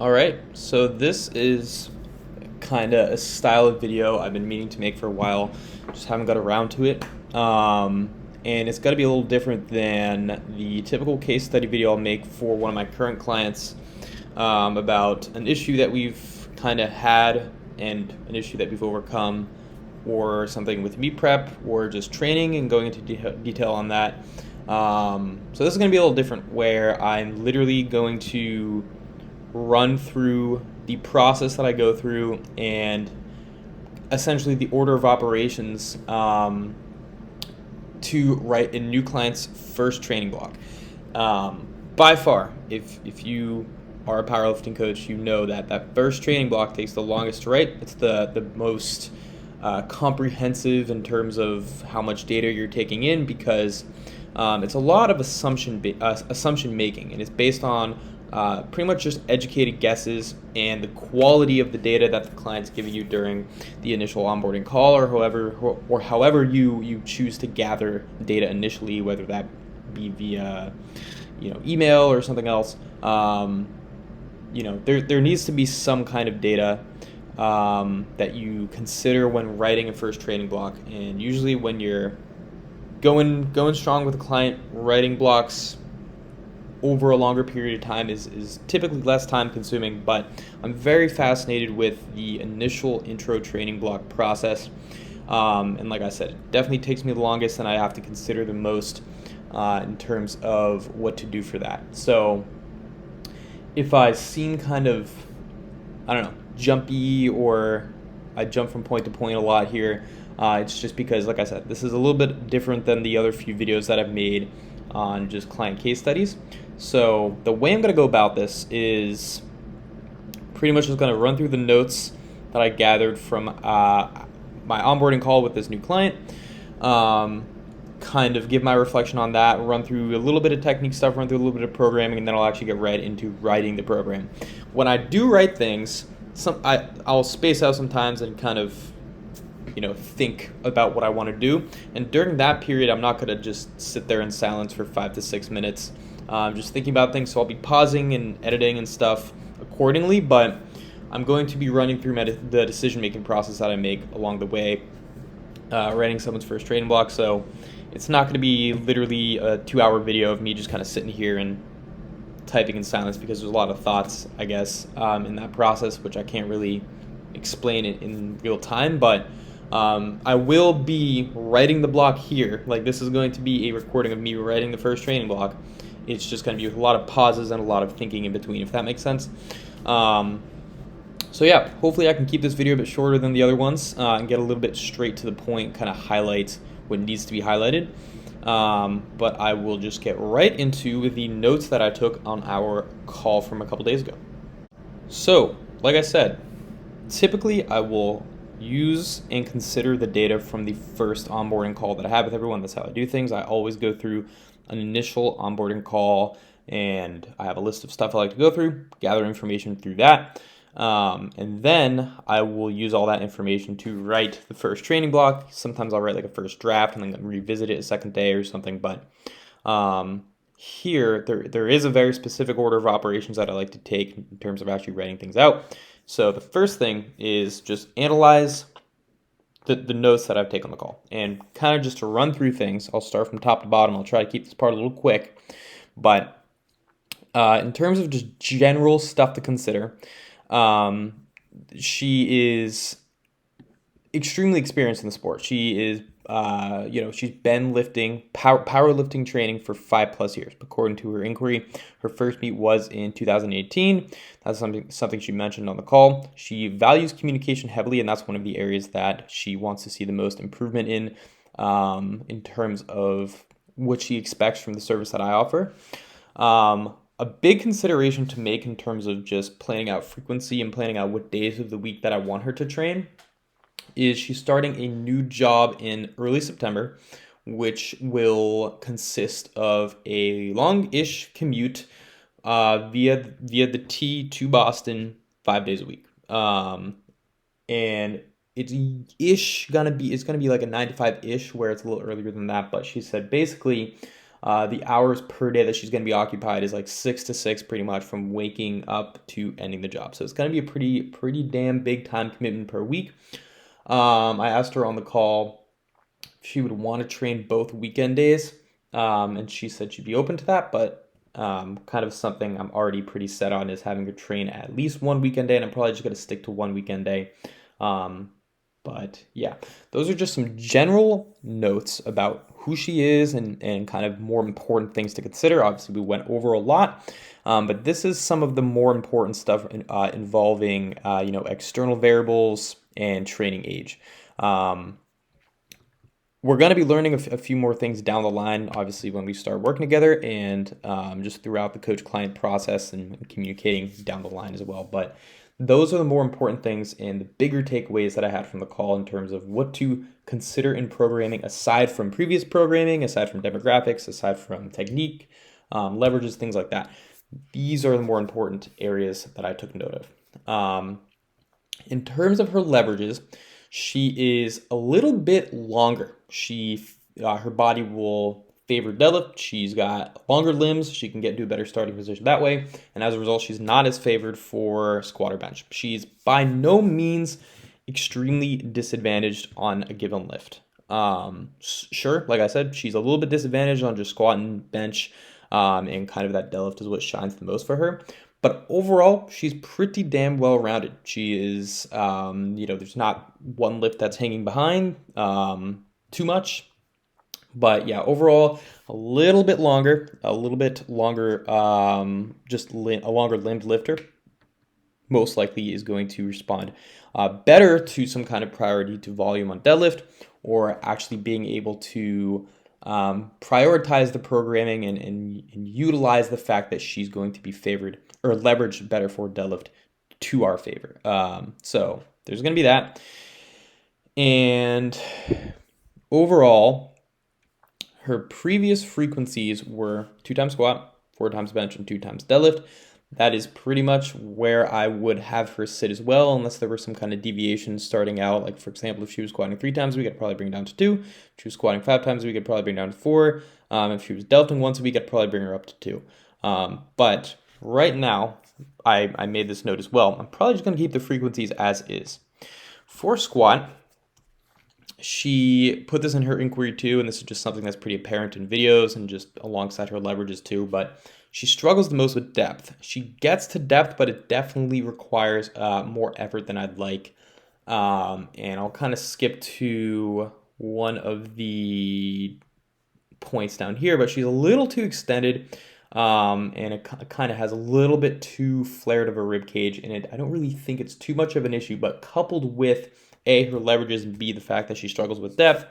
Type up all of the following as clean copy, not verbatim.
All right, so this is kind of a style of video I've been meaning to make for a while, just haven't got around to it. And it's got to be a little different than the typical case study video I'll make for one of my current clients about an issue that we've kind of had and an issue that we've overcome, or something with meet prep or just training and going into detail on that. So this is going to be a little different where I'm literally going to run through the process that I go through and essentially the order of operations to write a new client's first training block. By far, if you are a powerlifting coach, you know that that first training block takes the longest to write. It's the most comprehensive in terms of how much data you're taking in, because it's a lot of assumption making, and it's based on pretty much just educated guesses and the quality of the data that the client's giving you during the initial onboarding call, or however you choose to gather data initially, whether that be via email or something else. There needs to be some kind of data that you consider when writing a first training block, and usually when you're going strong with a client, writing blocks over a longer period of time is typically less time consuming, but I'm very fascinated with the initial intro training block process. And like I said, it definitely takes me the longest, and I have to consider the most in terms of what to do for that. So if I seem kind of, I don't know, jumpy, or I jump from point to point a lot here, it's just because, like I said, this is a little bit different than the other few videos that I've made on just client case studies. So the way I'm going to go about this is pretty much just going to run through the notes that I gathered from my onboarding call with this new client, kind of give my reflection on that, run through a little bit of technique stuff, run through a little bit of programming, and then I'll actually get right into writing the program. When I do write things, I'll space out sometimes and kind of think about what I want to do, and during that period I'm not going to just sit there in silence for 5 to 6 minutes just thinking about things. So I'll be pausing and editing and stuff accordingly, but I'm going to be running through the decision making process that I make along the way, writing someone's first training block. So it's not going to be literally a 2-hour video of me just kind of sitting here and typing in silence, because there's a lot of thoughts, I guess, in that process, which I can't really explain it in real time. But I will be writing the block here. Like, this is going to be a recording of me writing the first training block. It's just going to be with a lot of pauses and a lot of thinking in between, if that makes sense. So yeah, hopefully I can keep this video a bit shorter than the other ones and get a little bit straight to the point, kind of highlight what needs to be highlighted. But I will just get right into the notes that I took on our call from a couple days ago. So, like I said, typically I will use and consider the data from the first onboarding call that I have with everyone. That's how I do things. I always go through an initial onboarding call, and I have a list of stuff I like to go through, gather information through that, and then I will use all that information to write the first training block. Sometimes I'll write like a first draft and then revisit it a second day or something, but here there is a very specific order of operations that I like to take in terms of actually writing things out. So the first thing is just analyze the notes that I've taken on the call, and kind of just to run through things. I'll start from top to bottom. I'll try to keep this part a little quick, but in terms of just general stuff to consider, she is extremely experienced in the sport. She is, she's been powerlifting training for 5+ years. According to her inquiry, her first meet was in 2018. That's something she mentioned on the call. She values communication heavily, and that's one of the areas that she wants to see the most improvement in terms of what she expects from the service that I offer. A big consideration to make in terms of just planning out frequency and planning out what days of the week that I want her to train is she's starting a new job in early September, which will consist of a long-ish commute via the T to Boston 5 days a week. And it's gonna be like a 9 to 5-ish, where it's a little earlier than that. But she said basically The hours per day that she's going to be occupied is like 6 to 6 pretty much from waking up to ending the job. So it's going to be a pretty damn big time commitment per week. I asked her on the call if she would want to train both weekend days, and she said she'd be open to that, but kind of something I'm already pretty set on is having her train at least one weekend day, and I'm probably just going to stick to one weekend day. But yeah, those are just some general notes about who she is and kind of more important things to consider. Obviously, we went over a lot, but this is some of the more important stuff involving external variables and training age. We're going to be learning a few more things down the line, obviously, when we start working together and just throughout the coach-client process and communicating down the line as well. But those are the more important things and the bigger takeaways that I had from the call in terms of what to consider in programming aside from previous programming, aside from demographics, aside from technique, leverages, things like that. These are the more important areas that I took note of. In terms of her leverages, she is a little bit longer. Her body will favor deadlift. She's got longer limbs. She can get to a better starting position that way. And as a result, she's not as favored for squat or bench. She's by no means extremely disadvantaged on a given lift. Sure, like I said, she's a little bit disadvantaged on just squat and bench, and kind of that deadlift is what shines the most for her. But overall, she's pretty damn well-rounded. She is, there's not one lift that's hanging behind too much. But yeah, overall, a little bit longer, a longer limbed lifter most likely is going to respond better to some kind of priority to volume on deadlift, or actually being able to prioritize the programming and utilize the fact that she's going to be favored or leveraged better for deadlift to our favor. So there's going to be that. And overall, her previous frequencies were 2 times squat, 4 times bench, and 2 times deadlift. That is pretty much where I would have her sit as well, unless there were some kind of deviation starting out. Like, for example, if she was squatting 3 times a week, I'd probably bring it down to 2. If she was squatting 5 times a week, I'd probably bring it down to 4. If she was deadlifting once a week, I'd probably bring her up to 2. But right now, I made this note as well. I'm probably just going to keep the frequencies as is. For squat, she put this in her inquiry too, and this is just something that's pretty apparent in videos and just alongside her leverages too, but she struggles the most with depth. She gets to depth, but it definitely requires more effort than I'd like. And I'll kind of skip to one of the points down here, but she's a little too extended, and it kind of has a little bit too flared of a rib cage in it. I don't really think it's too much of an issue, but coupled with A, her leverages, and B, the fact that she struggles with depth,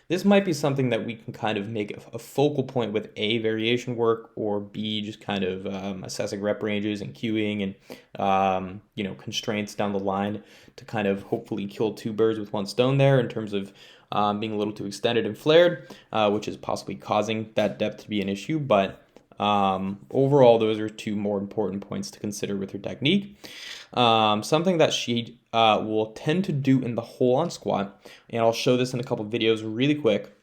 this might be something that we can kind of make a focal point with A, variation work, or B, just kind of assessing rep ranges and cueing and constraints down the line to kind of hopefully kill 2 birds with 1 stone there in terms of being a little too extended and flared, which is possibly causing that depth to be an issue. But overall, those are 2 more important points to consider with her technique. Something that she will tend to do in the hold-on squat, and I'll show this in a couple videos really quick,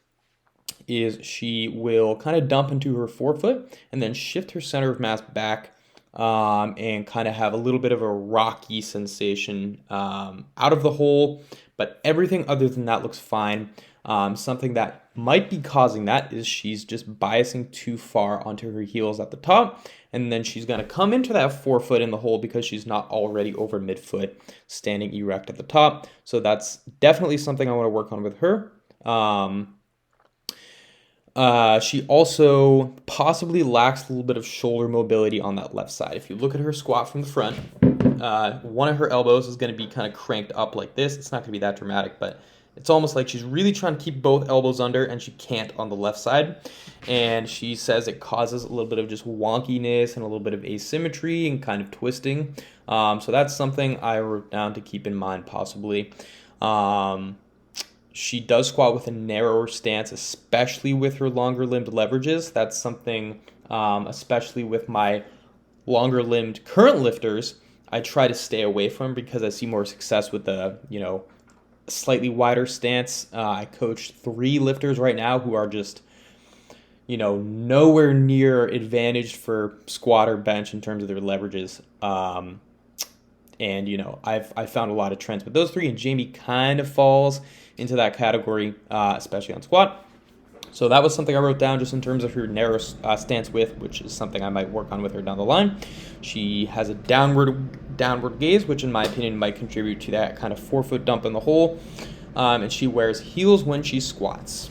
is she will kind of dump into her forefoot and then shift her center of mass back, and kind of have a little bit of a rocky sensation out of the hole, but everything other than that looks fine. Something that might be causing that is she's just biasing too far onto her heels at the top, and then she's going to come into that forefoot in the hole because she's not already over midfoot standing erect at the top. So that's definitely something I want to work on with her. She also possibly lacks a little bit of shoulder mobility on that left side. If you look at her squat from the front, one of her elbows is going to be kind of cranked up like this. It's not going to be that dramatic, but it's almost like she's really trying to keep both elbows under, and she can't on the left side. And she says it causes a little bit of just wonkiness and a little bit of asymmetry and kind of twisting. So that's something I wrote down to keep in mind possibly. She does squat with a narrower stance, especially with her longer limbed leverages. That's something, especially with my longer limbed current lifters, I try to stay away from because I see more success with the, slightly wider stance. I coach 3 lifters right now who are just, nowhere near advantaged for squat or bench in terms of their leverages. And I've found a lot of trends with those three, and Jamie kind of falls into that category, especially on squat. So that was something I wrote down just in terms of her narrow stance width, which is something I might work on with her down the line. She has a downward gaze, which in my opinion might contribute to that kind of 4-foot dump in the hole. And she wears heels when she squats.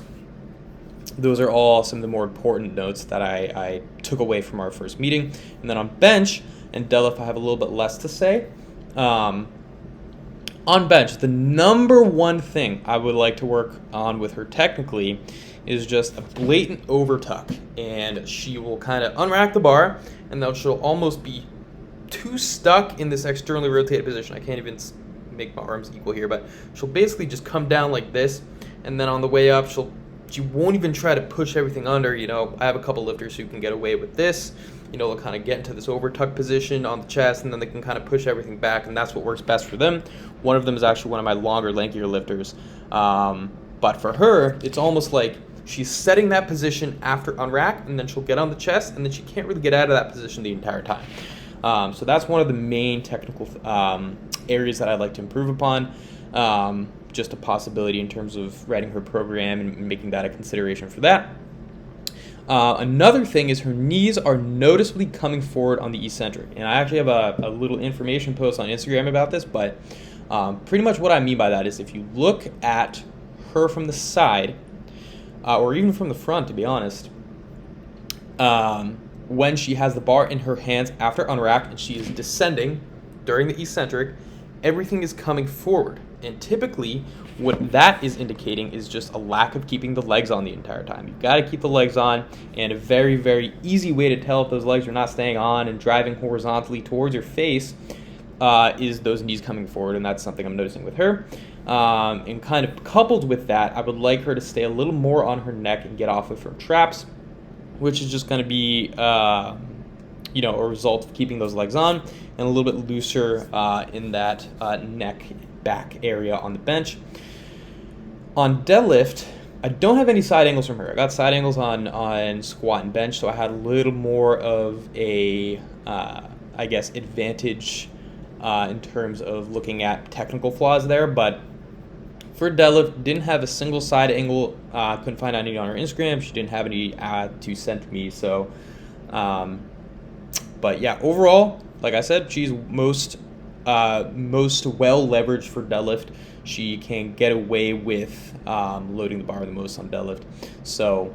Those are all some of the more important notes that I took away from our first meeting. And then on bench and deadlift, I have a little bit less to say. On bench, the number one thing I would like to work on with her technically is just a blatant overtuck, and she will kind of unrack the bar, and then she'll almost be too stuck in this externally rotated position. I can't even make my arms equal here, but she'll basically just come down like this, and then on the way up, she won't even try to push everything under. I have a couple lifters who can get away with this. They'll kind of get into this overtuck position on the chest, and then they can kind of push everything back, and that's what works best for them. One of them is actually one of my longer, lankier lifters. But for her, it's almost like she's setting that position after unrack, and then she'll get on the chest, and then she can't really get out of that position the entire time. So that's one of the main technical areas that I'd like to improve upon. Just a possibility in terms of writing her program and making that a consideration for that. Another thing is her knees are noticeably coming forward on the eccentric. And I actually have a little information post on Instagram about this, but pretty much what I mean by that is if you look at her from the side, or even from the front, to be honest, when she has the bar in her hands after unrack and she is descending during the eccentric, everything is coming forward. And typically, what that is indicating is just a lack of keeping the legs on the entire time. You've got to keep the legs on, and a very, very easy way to tell if those legs are not staying on and driving horizontally towards your face is those knees coming forward, and that's something I'm noticing with her. And kind of coupled with that, I would like her to stay a little more on her neck and get off of her traps, which is just going to be a result of keeping those legs on and a little bit looser in that neck back area on the bench. On deadlift, I don't have any side angles from her. I got side angles on squat and bench, so I had a little more of a, advantage in terms of looking at technical flaws there. But for deadlift, didn't have a single side angle. Couldn't find any on her Instagram. She didn't have any to send to me. So, but yeah, overall, like I said, she's most well leveraged for deadlift. She can get away with loading the bar the most on deadlift. So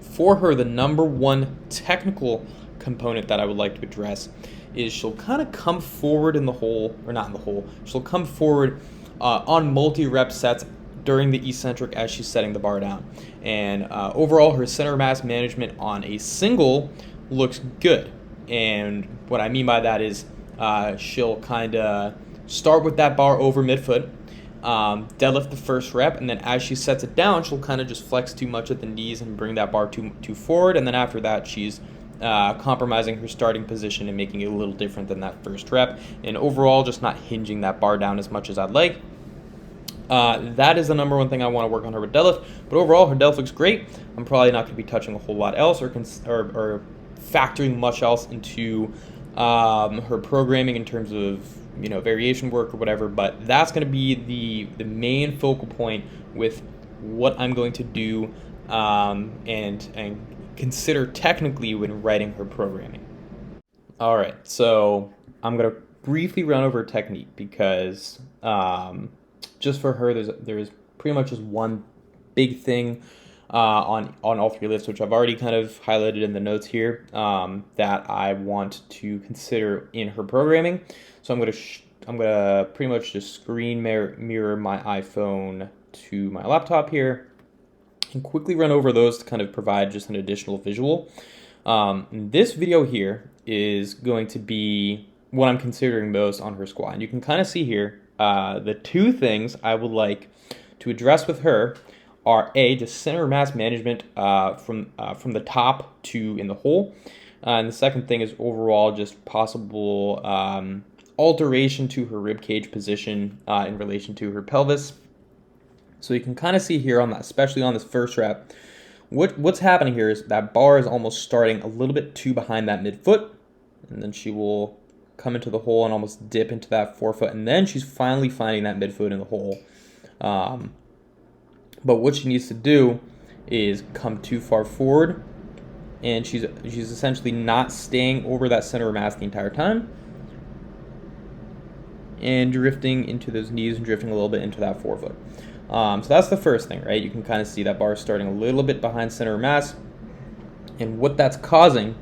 for her, the number one technical component that I would like to address is she'll kind of come forward in the hole, or not in the hole, she'll come forward on multi-rep sets during the eccentric as she's setting the bar down. And overall, her center mass management on a single looks good. And what I mean by that is she'll kind of start with that bar over midfoot, deadlift the first rep, and then as she sets it down, she'll kind of just flex too much at the knees and bring that bar too forward. And then after that, she's compromising her starting position and making it a little different than that first rep. And overall, just not hinging that bar down as much as I'd like. That is the number one thing I want to work on her with deadlift. But overall, her deadlift looks great. I'm probably not going to be touching a whole lot else or factoring much else into her programming in terms of variation work or whatever. But that's going to be the main focal point with what I'm going to do and consider technically when writing her programming. All right, so I'm going to briefly run over technique because just for her, there's pretty much just one big thing on all three lifts, which I've already kind of highlighted in the notes here, that I want to consider in her programming. So I'm gonna pretty much just screen mirror my iPhone to my laptop here and quickly run over those to kind of provide just an additional visual. This video here is going to be what I'm considering most on her squat, and you can kind of see here the two things I would like to address with her are just center mass management from the top to in the hole, and the second thing is overall just possible alteration to her rib cage position in relation to her pelvis. So you can kind of see here on that, especially on this first rep, what's happening here is that bar is almost starting a little bit too behind that midfoot, and then she will come into the hole and almost dip into that forefoot, and then she's finally finding that midfoot in the hole. But what she needs to do is come too far forward, and she's essentially not staying over that center of mass the entire time, and drifting into those knees and drifting a little bit into that forefoot. So that's the first thing, right? You can kind of see that bar starting a little bit behind center of mass, and what that's causing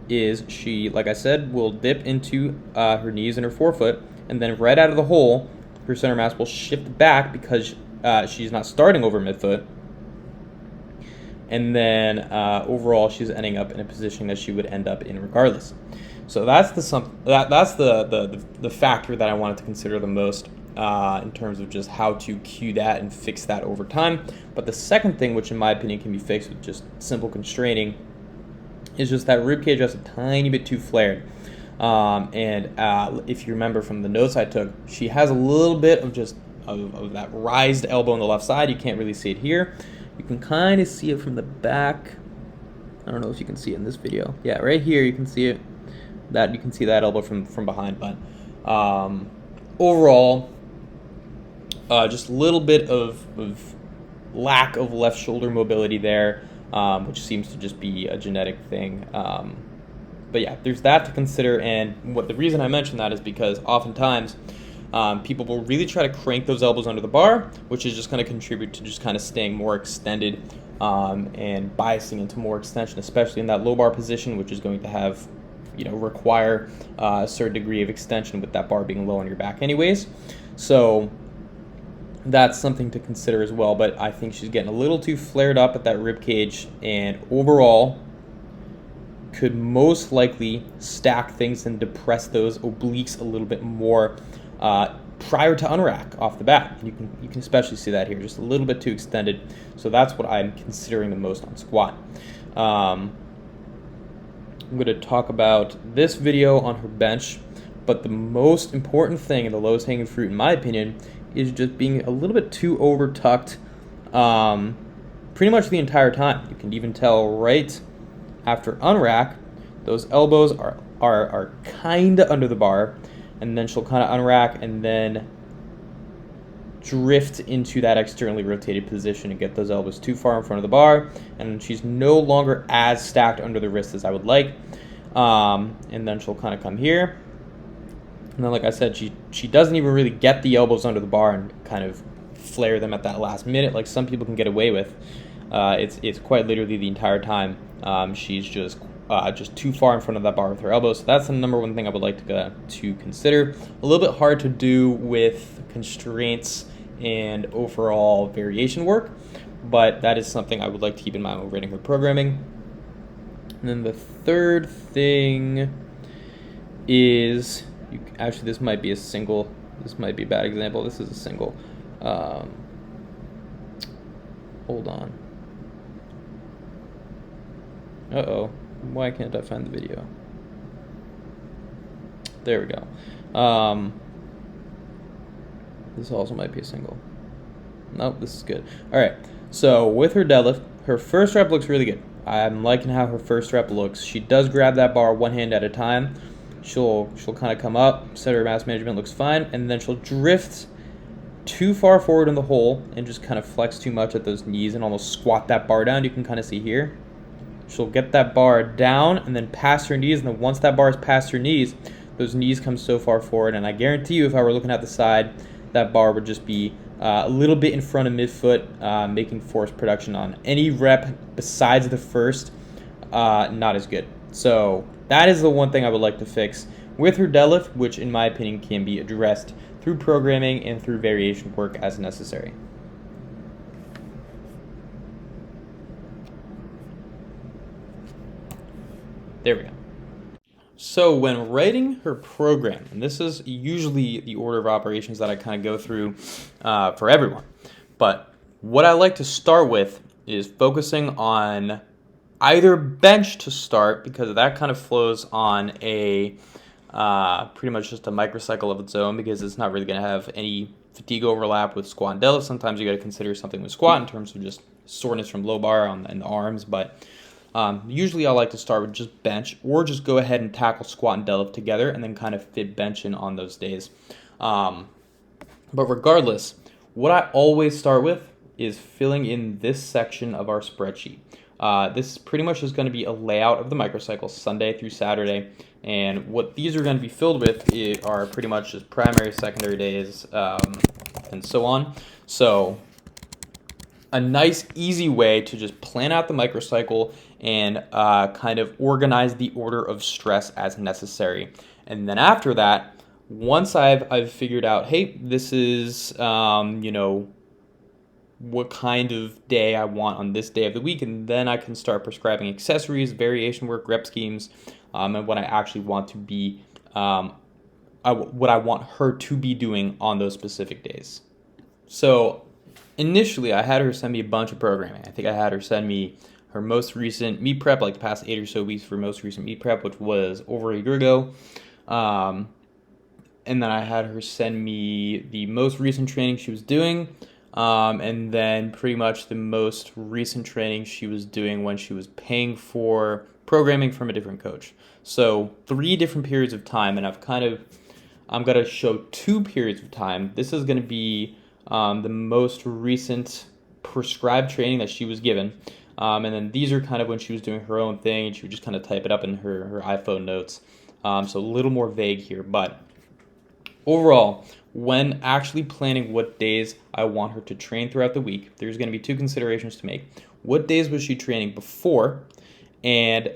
is she, like I said, will dip into her knees and her forefoot, and then right out of the hole, her center mass will shift back because she's not starting over midfoot, and then overall she's ending up in a position that she would end up in regardless. So that's the factor that I wanted to consider the most in terms of just how to cue that and fix that over time. But the second thing, which in my opinion can be fixed with just simple constraining, is just that rib cage just a tiny bit too flared. If you remember from the notes I took, she has a little bit of just of that rised elbow on the left side. You can't really see it here. You can kind of see it from the back. I don't know if you can see it in this video. Yeah, right here you can see it. That you can see that elbow from behind. But overall, just a little bit of lack of left shoulder mobility there. Which seems to just be a genetic thing. But yeah, there's that to consider, and the reason I mention that is because oftentimes people will really try to crank those elbows under the bar, which is just going to contribute to just kind of staying more extended and biasing into more extension, especially in that low bar position, which is going to have, require a certain degree of extension with that bar being low on your back anyways. So that's something to consider as well, but I think she's getting a little too flared up at that rib cage, and overall could most likely stack things and depress those obliques a little bit more prior to unrack off the bat. And you can especially see that here, just a little bit too extended. So that's what I'm considering the most on squat. I'm going to talk about this video on her bench, but the most important thing and the lowest hanging fruit, in my opinion, is just being a little bit too over tucked pretty much the entire time. You can even tell right after unrack, those elbows are kind of under the bar, and then she'll kind of unrack and then drift into that externally rotated position and get those elbows too far in front of the bar, and she's no longer as stacked under the wrist as I would like. And then she'll kind of come here. And then, like I said, she doesn't even really get the elbows under the bar and kind of flare them at that last minute like some people can get away with. It's quite literally the entire time she's just too far in front of that bar with her elbows. So that's the number one thing I would like to consider. A little bit hard to do with constraints and overall variation work, but that is something I would like to keep in mind when rating her programming. And then the third thing is... Actually, this might be a single. This might be a bad example. This is a single. Hold on. Uh-oh. Why can't I find the video? There we go. This also might be a single. Nope, this is good. All right. So with her deadlift, her first rep looks really good. I'm liking how her first rep looks. She does grab that bar one hand at a time. She'll kind of come up, center of mass management looks fine, and then she'll drift too far forward in the hole and just kind of flex too much at those knees and almost squat that bar down. You can kind of see here. She'll get that bar down and then past her knees, and then once that bar is past her knees, those knees come so far forward, and I guarantee you if I were looking at the side, that bar would just be a little bit in front of midfoot, making force production on any rep besides the first not as good. So that is the one thing I would like to fix with her deadlift, which in my opinion can be addressed through programming and through variation work as necessary. There we go. So when writing her program, and this is usually the order of operations that I kind of go through for everyone, but what I like to start with is focusing on either bench to start, because that kind of flows on a pretty much just a microcycle of its own, because it's not really going to have any fatigue overlap with squat and deadlift. Sometimes you got to consider something with squat in terms of just soreness from low bar in the arms, but usually I like to start with just bench, or just go ahead and tackle squat and deadlift together and then kind of fit bench in on those days. But regardless, what I always start with is filling in this section of our spreadsheet. This pretty much is going to be a layout of the microcycle Sunday through Saturday, and what these are going to be filled with are pretty much just primary, secondary days, and so on. So a nice, easy way to just plan out the microcycle and kind of organize the order of stress as necessary. And then after that, once I've figured out, hey, this is what kind of day I want on this day of the week, and then I can start prescribing accessories, variation work, rep schemes, and what I actually want to be, what I want her to be doing on those specific days. So initially, I had her send me a bunch of programming. I think I had her send me her most recent meet prep, like the past 8 or so weeks for most recent meet prep, which was over a year ago. And then I had her send me the most recent training she was doing, and then pretty much the most recent training she was doing when she was paying for programming from a different coach. So 3 different periods of time, and I'm going to show 2 periods of time. This is going to be the most recent prescribed training that she was given. And then these are kind of when she was doing her own thing, and she would just kind of type it up in her iPhone notes. So a little more vague here, but overall, when actually planning what days I want her to train throughout the week, there's going to be 2 considerations to make. What days was she training before? And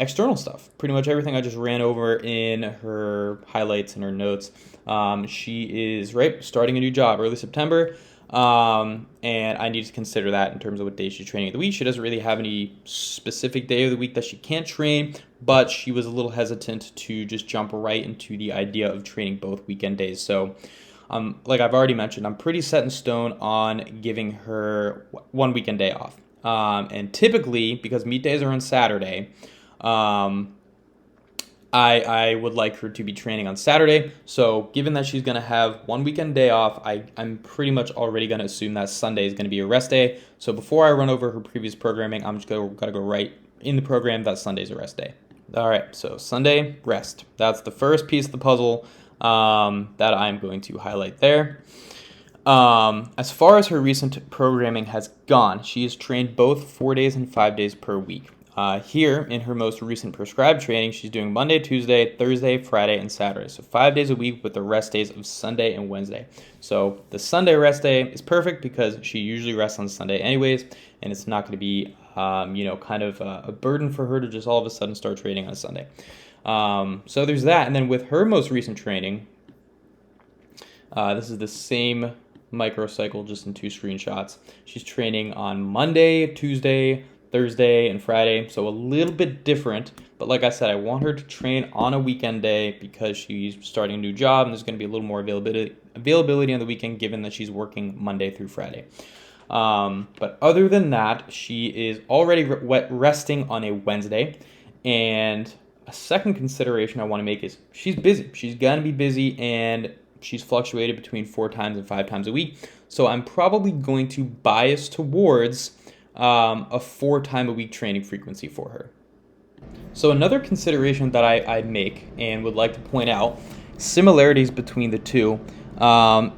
external stuff. Pretty much everything I just ran over in her highlights and her notes. She is starting a new job early September, and I need to consider that in terms of what days she's training of the week. She doesn't really have any specific day of the week that she can't train, but she was a little hesitant to just jump right into the idea of training both weekend days. So like I've already mentioned, I'm pretty set in stone on giving her 1 weekend day off. And typically, because meet days are on Saturday, I would like her to be training on Saturday. So given that she's going to have 1 weekend day off, I'm pretty much already going to assume that Sunday is going to be a rest day. So before I run over her previous programming, I'm just going to go right in the program that Sunday's a rest day. All right, so Sunday, rest. That's the first piece of the puzzle that I'm going to highlight there. As far as her recent programming has gone, she is trained both 4 days and 5 days per week. Here, in her most recent prescribed training, she's doing Monday, Tuesday, Thursday, Friday, and Saturday. So 5 days a week with the rest days of Sunday and Wednesday. So the Sunday rest day is perfect because she usually rests on Sunday anyways, and it's not going to be, kind of a burden for her to just all of a sudden start training on a Sunday. So there's that. And then with her most recent training, this is the same microcycle, just in 2 screenshots. She's training on Monday, Tuesday, Thursday, and Friday, so a little bit different. But like I said, I want her to train on a weekend day because she's starting a new job, and there's going to be a little more availability on the weekend, given that she's working Monday through Friday. But other than that, she is already resting on a Wednesday. And a second consideration I want to make is she's busy. She's going to be busy, and she's fluctuated between 4 times and 5 times a week. So I'm probably going to bias towards a 4 time a week training frequency for her. So another consideration that I make and would like to point out, similarities between the two,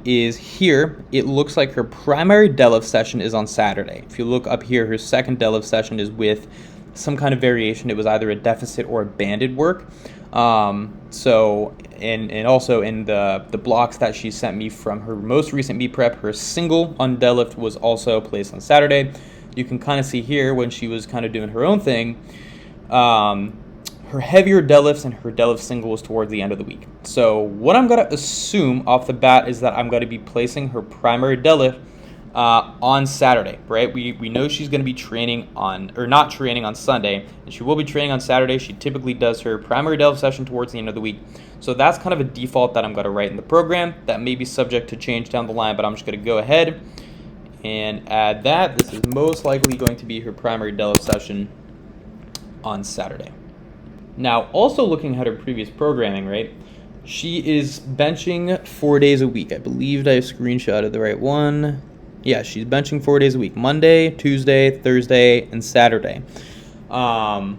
is here, it looks like her primary deadlift session is on Saturday. If you look up here, her second deadlift session is with some kind of variation. It was either a deficit or a banded work. So, and also in the blocks that she sent me from her most recent meet prep, her single on deadlift was also placed on Saturday. You can kind of see here when she was kind of doing her own thing, her heavier deadlifts and her deadlift single was towards the end of the week. So what I'm going to assume off the bat is that I'm going to be placing her primary deadlift on Saturday, right? We know she's going to be training not training on Sunday, and she will be training on Saturday. She typically does her primary deadlift session towards the end of the week. So that's kind of a default that I'm going to write in the program. That may be subject to change down the line, but I'm just going to go ahead and add that. This is most likely going to be her primary deadlift session on Saturday. Now, also looking at her previous programming, right? She is benching 4 days a week. I believed I screenshotted the right one. Yeah, she's benching 4 days a week: Monday, Tuesday, Thursday, and Saturday. Not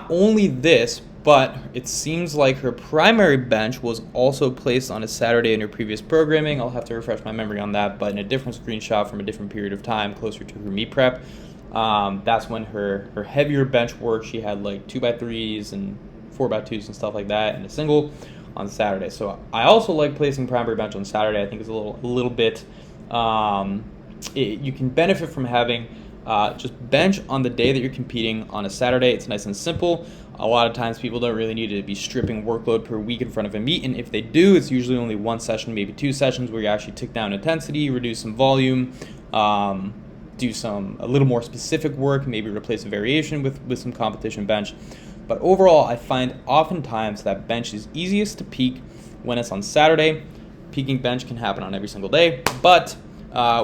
only this, but it seems like her primary bench was also placed on a Saturday in her previous programming. I'll have to refresh my memory on that, but in a different screenshot from a different period of time, closer to her meet prep. That's when her heavier bench work, she had like 2x3s and 4x2s and stuff like that in a single on Saturday. So I also like placing primary bench on Saturday. I think it's a little bit, you can benefit from having just bench on the day that you're competing on a Saturday. It's nice and simple. A lot of times people don't really need to be stripping workload per week in front of a meet, and if they do, it's usually only one session, maybe 2 sessions, where you actually tick down intensity, reduce some volume, do a little more specific work, maybe replace a variation with some competition bench. But overall, I find oftentimes that bench is easiest to peak when it's on Saturday. Peaking bench can happen on every single day, but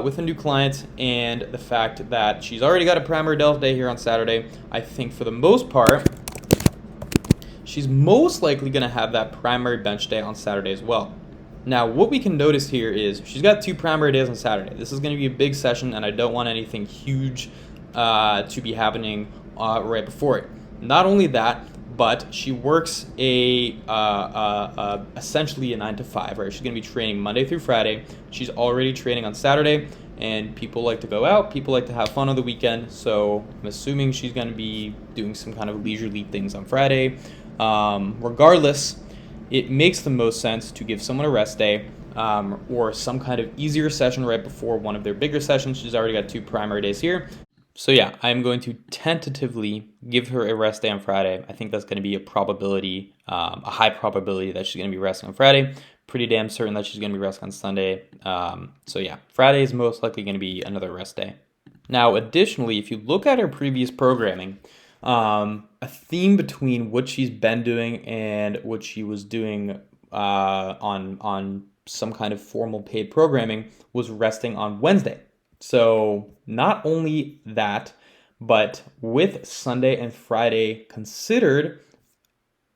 with a new client and the fact that she's already got a primary delta day here on Saturday, I think for the most part, she's most likely going to have that primary bench day on Saturday as well. Now, what we can notice here is she's got 2 primary days on Saturday. This is going to be a big session, and I don't want anything huge to be happening right before it. Not only that, but she works essentially a 9 to 5, right? She's going to be training Monday through Friday. She's already training on Saturday, and people like to go out. People like to have fun on the weekend, so I'm assuming she's going to be doing some kind of leisurely things on Friday. Regardless, it makes the most sense to give someone a rest day or some kind of easier session right before one of their bigger sessions. She's already got 2 primary days here. So yeah, I'm going to tentatively give her a rest day on Friday. I think that's going to be a probability, a high probability that she's going to be resting on Friday. Pretty damn certain that she's going to be resting on Sunday. So yeah, Friday is most likely going to be another rest day. Now, additionally, if you look at her previous programming, a theme between what she's been doing and what she was doing on some kind of formal paid programming was resting on Wednesday. So not only that, but with Sunday and Friday considered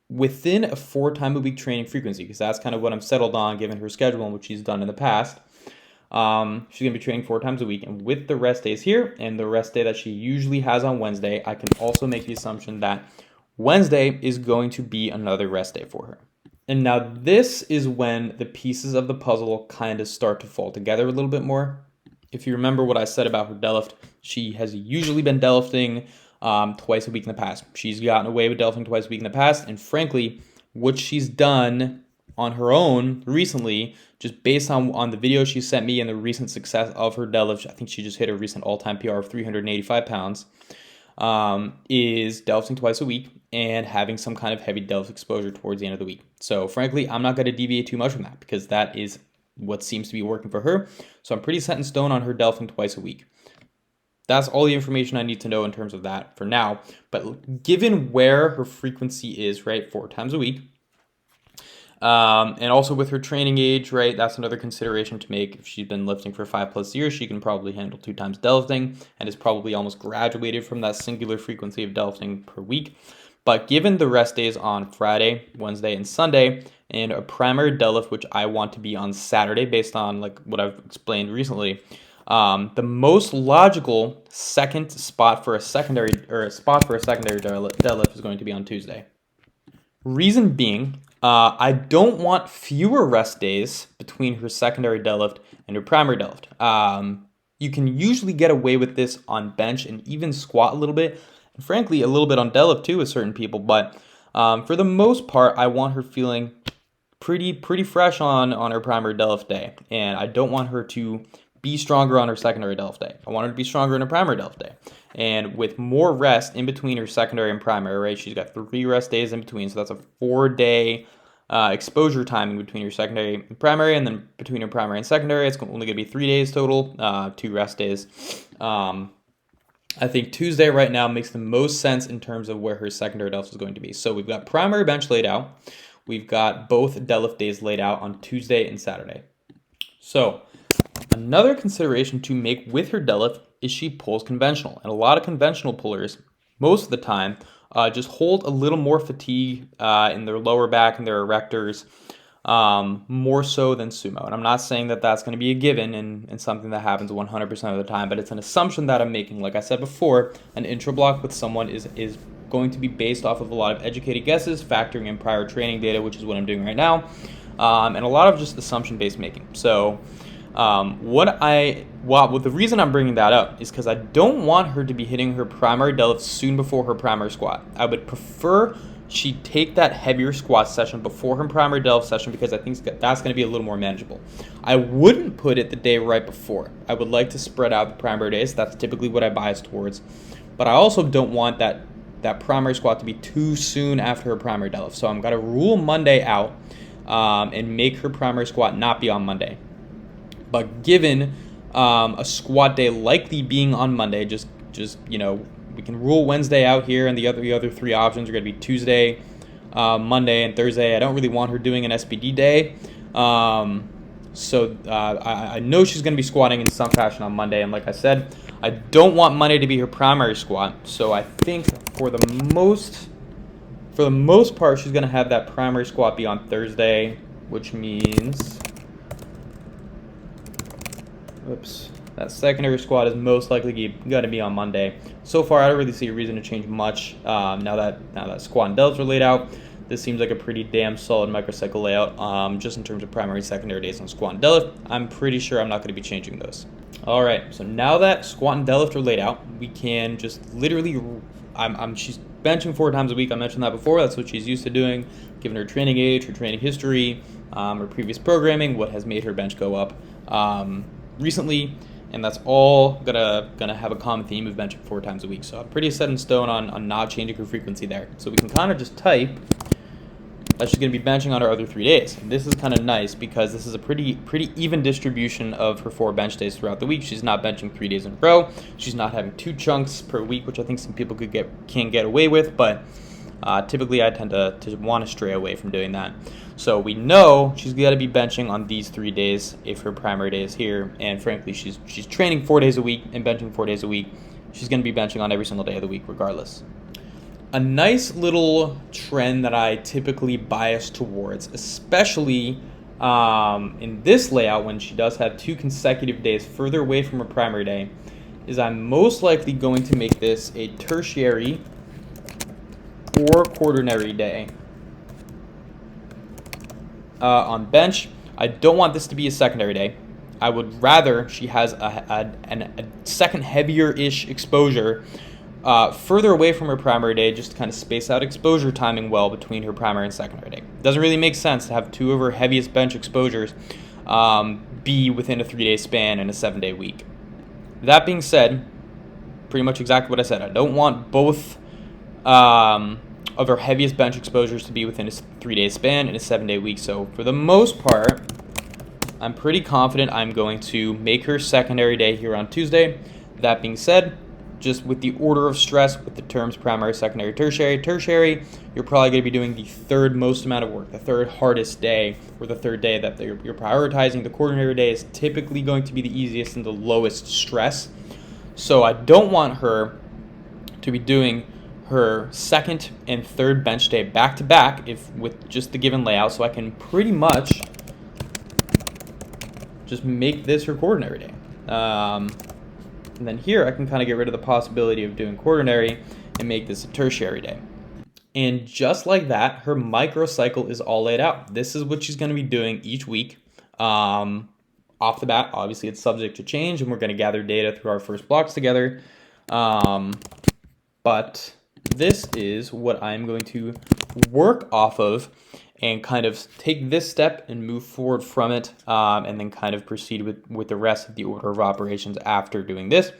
within a 4 time a week training frequency, because that's kind of what I'm settled on given her schedule and what she's done in the past. She's going to be training 4 times a week, and with the rest days here and the rest day that she usually has on Wednesday, I can also make the assumption that Wednesday is going to be another rest day for her. And now this is when the pieces of the puzzle kind of start to fall together a little bit more. If you remember what I said about her deadlift, she has usually been deadlifting twice a week in the past. She's gotten away with deadlifting twice a week in the past, and frankly, what she's done on her own recently, just based on the video she sent me and the recent success of her deadlift, I think she just hit a recent all-time PR of 385 pounds, is deadlifting twice a week and having some kind of heavy deadlift exposure towards the end of the week. So frankly, I'm not going to deviate too much from that because that is what seems to be working for her. So I'm pretty set in stone on her deadlifting twice a week. That's all the information I need to know in terms of that for now. But given where her frequency is, right, 4 times a week, and also with her training age, right, that's another consideration to make. If she's been lifting for 5+ years, she can probably handle 2 times deadlifting and is probably almost graduated from that singular frequency of deadlifting per week. But given the rest days on Friday, Wednesday, and Sunday, and a primary deadlift, which I want to be on Saturday based on like what I've explained recently, the most logical second spot for a secondary deadlift is going to be on Tuesday. Reason being, I don't want fewer rest days between her secondary deadlift and her primary deadlift. You can usually get away with this on bench and even squat a little bit, and frankly, a little bit on deadlift too with certain people. But for the most part, I want her feeling pretty fresh on her primary deadlift day, and I don't want her to be stronger on her secondary deadlift day. I want her to be stronger on her primary deadlift day. And with more rest in between her secondary and primary, right? She's got 3 rest days in between, so that's a 4-day exposure timing between your secondary and primary, and then between your primary and secondary, it's only going to be 3 days total, 2 rest days. I think Tuesday right now makes the most sense in terms of where her secondary deadlift is going to be. So we've got primary bench laid out. We've got both deadlift days laid out on Tuesday and Saturday. So another consideration to make with her deadlift is she pulls conventional. And a lot of conventional pullers, most of the time, just hold a little more fatigue in their lower back and their erectors more so than sumo. And I'm not saying that that's going to be a given and something that happens 100% of the time, but it's an assumption that I'm making. Like I said before, an intro block with someone is going to be based off of a lot of educated guesses, factoring in prior training data, which is what I'm doing right now, and a lot of just assumption-based making. So the reason I'm bringing that up is because I don't want her to be hitting her primary deadlift soon before her primary squat. I would prefer she take that heavier squat session before her primary deadlift session because I think that's going to be a little more manageable. I wouldn't put it the day right before. I would like to spread out the primary days. That's typically what I bias towards. But I also don't want that primary squat to be too soon after her primary deadlift. So I'm going to rule Monday out and make her primary squat not be on Monday. But given a squat day likely being on Monday, just we can rule Wednesday out here, and the other three options are going to be Tuesday, Monday, and Thursday. I don't really want her doing an SBD day, so I know she's going to be squatting in some fashion on Monday, and like I said, I don't want Monday to be her primary squat. So I think for the most part, she's going to have that primary squat be on Thursday, which means, that secondary squat is most likely going to be on Monday. So far, I don't really see a reason to change much. Now that squat and deadlifts are laid out, this seems like a pretty damn solid microcycle layout. Just in terms of primary, secondary days on squat and deadlift, I'm pretty sure I'm not going to be changing those. All right, so now that squat and deadlift are laid out, we can just literally. She's benching 4 times a week. I mentioned that before. That's what she's used to doing, given her training age, her training history, her previous programming, what has made her bench go up recently, and that's all gonna have a common theme of benching 4 times a week. So I'm pretty set in stone on not changing her frequency there. So we can kind of just type that she's gonna be benching on her other 3 days. And this is kind of nice because this is a pretty even distribution of her 4 bench days throughout the week. She's not benching 3 days in a row. She's not having 2 chunks per week, which I think some people can get away with, but typically I tend to want to stray away from doing that. So we know she's got to be benching on these 3 days if her primary day is here, and frankly, she's training 4 days a week and benching 4 days a week. She's going to be benching on every single day of the week regardless. A nice little trend that I typically bias towards, especially in this layout when she does have 2 consecutive days further away from her primary day, is I'm most likely going to make this a tertiary or quaternary day. On bench, I don't want this to be a secondary day. I would rather she has a second heavier-ish exposure further away from her primary day, just to kind of space out exposure timing well between her primary and secondary day. It doesn't really make sense to have 2 of her heaviest bench exposures be within a 3-day span in a 7-day week. That being said, pretty much exactly what I said. I don't want both of her heaviest bench exposures to be within a 3-day span in a 7-day week. So for the most part, I'm pretty confident I'm going to make her secondary day here on Tuesday. That being said, just with the order of stress with the terms primary, secondary, tertiary, you're probably going to be doing the 3rd most amount of work, the 3rd hardest day, or the 3rd day that you're prioritizing. The quaternary day is typically going to be the easiest and the lowest stress. So I don't want her to be doing her 2nd and 3rd bench day back to back with just the given layout, so I can pretty much just make this her quaternary day. And then here I can kind of get rid of the possibility of doing quaternary and make this a tertiary day. And just like that, her microcycle is all laid out. This is what she's going to be doing each week. Off the bat, obviously it's subject to change, and we're going to gather data through our first blocks together. But this is what I'm going to work off of and kind of take this step and move forward from it, and then kind of proceed with the rest of the order of operations after doing this.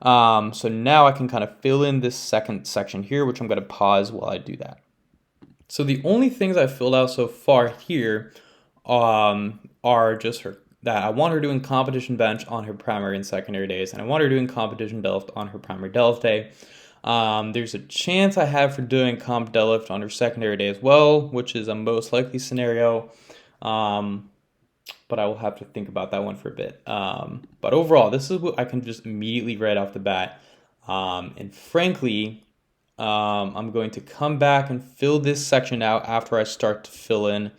So now I can kind of fill in this second section here, which I'm going to pause while I do that. So the only things I've filled out so far here are just that I want her doing competition bench on her primary and secondary days, and I want her doing competition deadlift on her primary deadlift day. There's a chance I have for doing comp deadlift on her secondary day as well, which is a most likely scenario, but I will have to think about that one for a bit. But overall, this is what I can just immediately right off the bat, and frankly, I'm going to come back and fill this section out after I start to fill in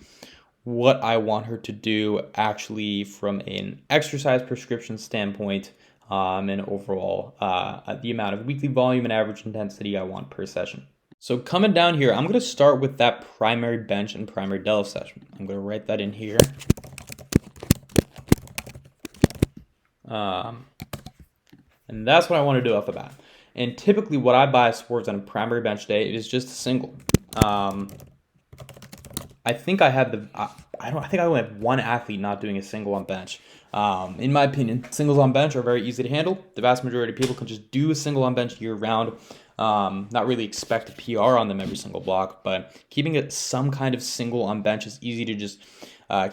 what I want her to do actually from an exercise prescription standpoint, and overall the amount of weekly volume and average intensity I want per session. So coming down here, I'm going to start with that primary bench and primary deadlift session. I'm going to write that in here. And that's what I want to do off the bat. And typically what I bias towards on a primary bench day is just a single. I think I had I think I only had one athlete not doing a single on bench. In my opinion, singles on bench are very easy to handle. The vast majority of people can just do a single on bench year round. Not really expect a PR on them every single block, but keeping it some kind of single on bench is easy to just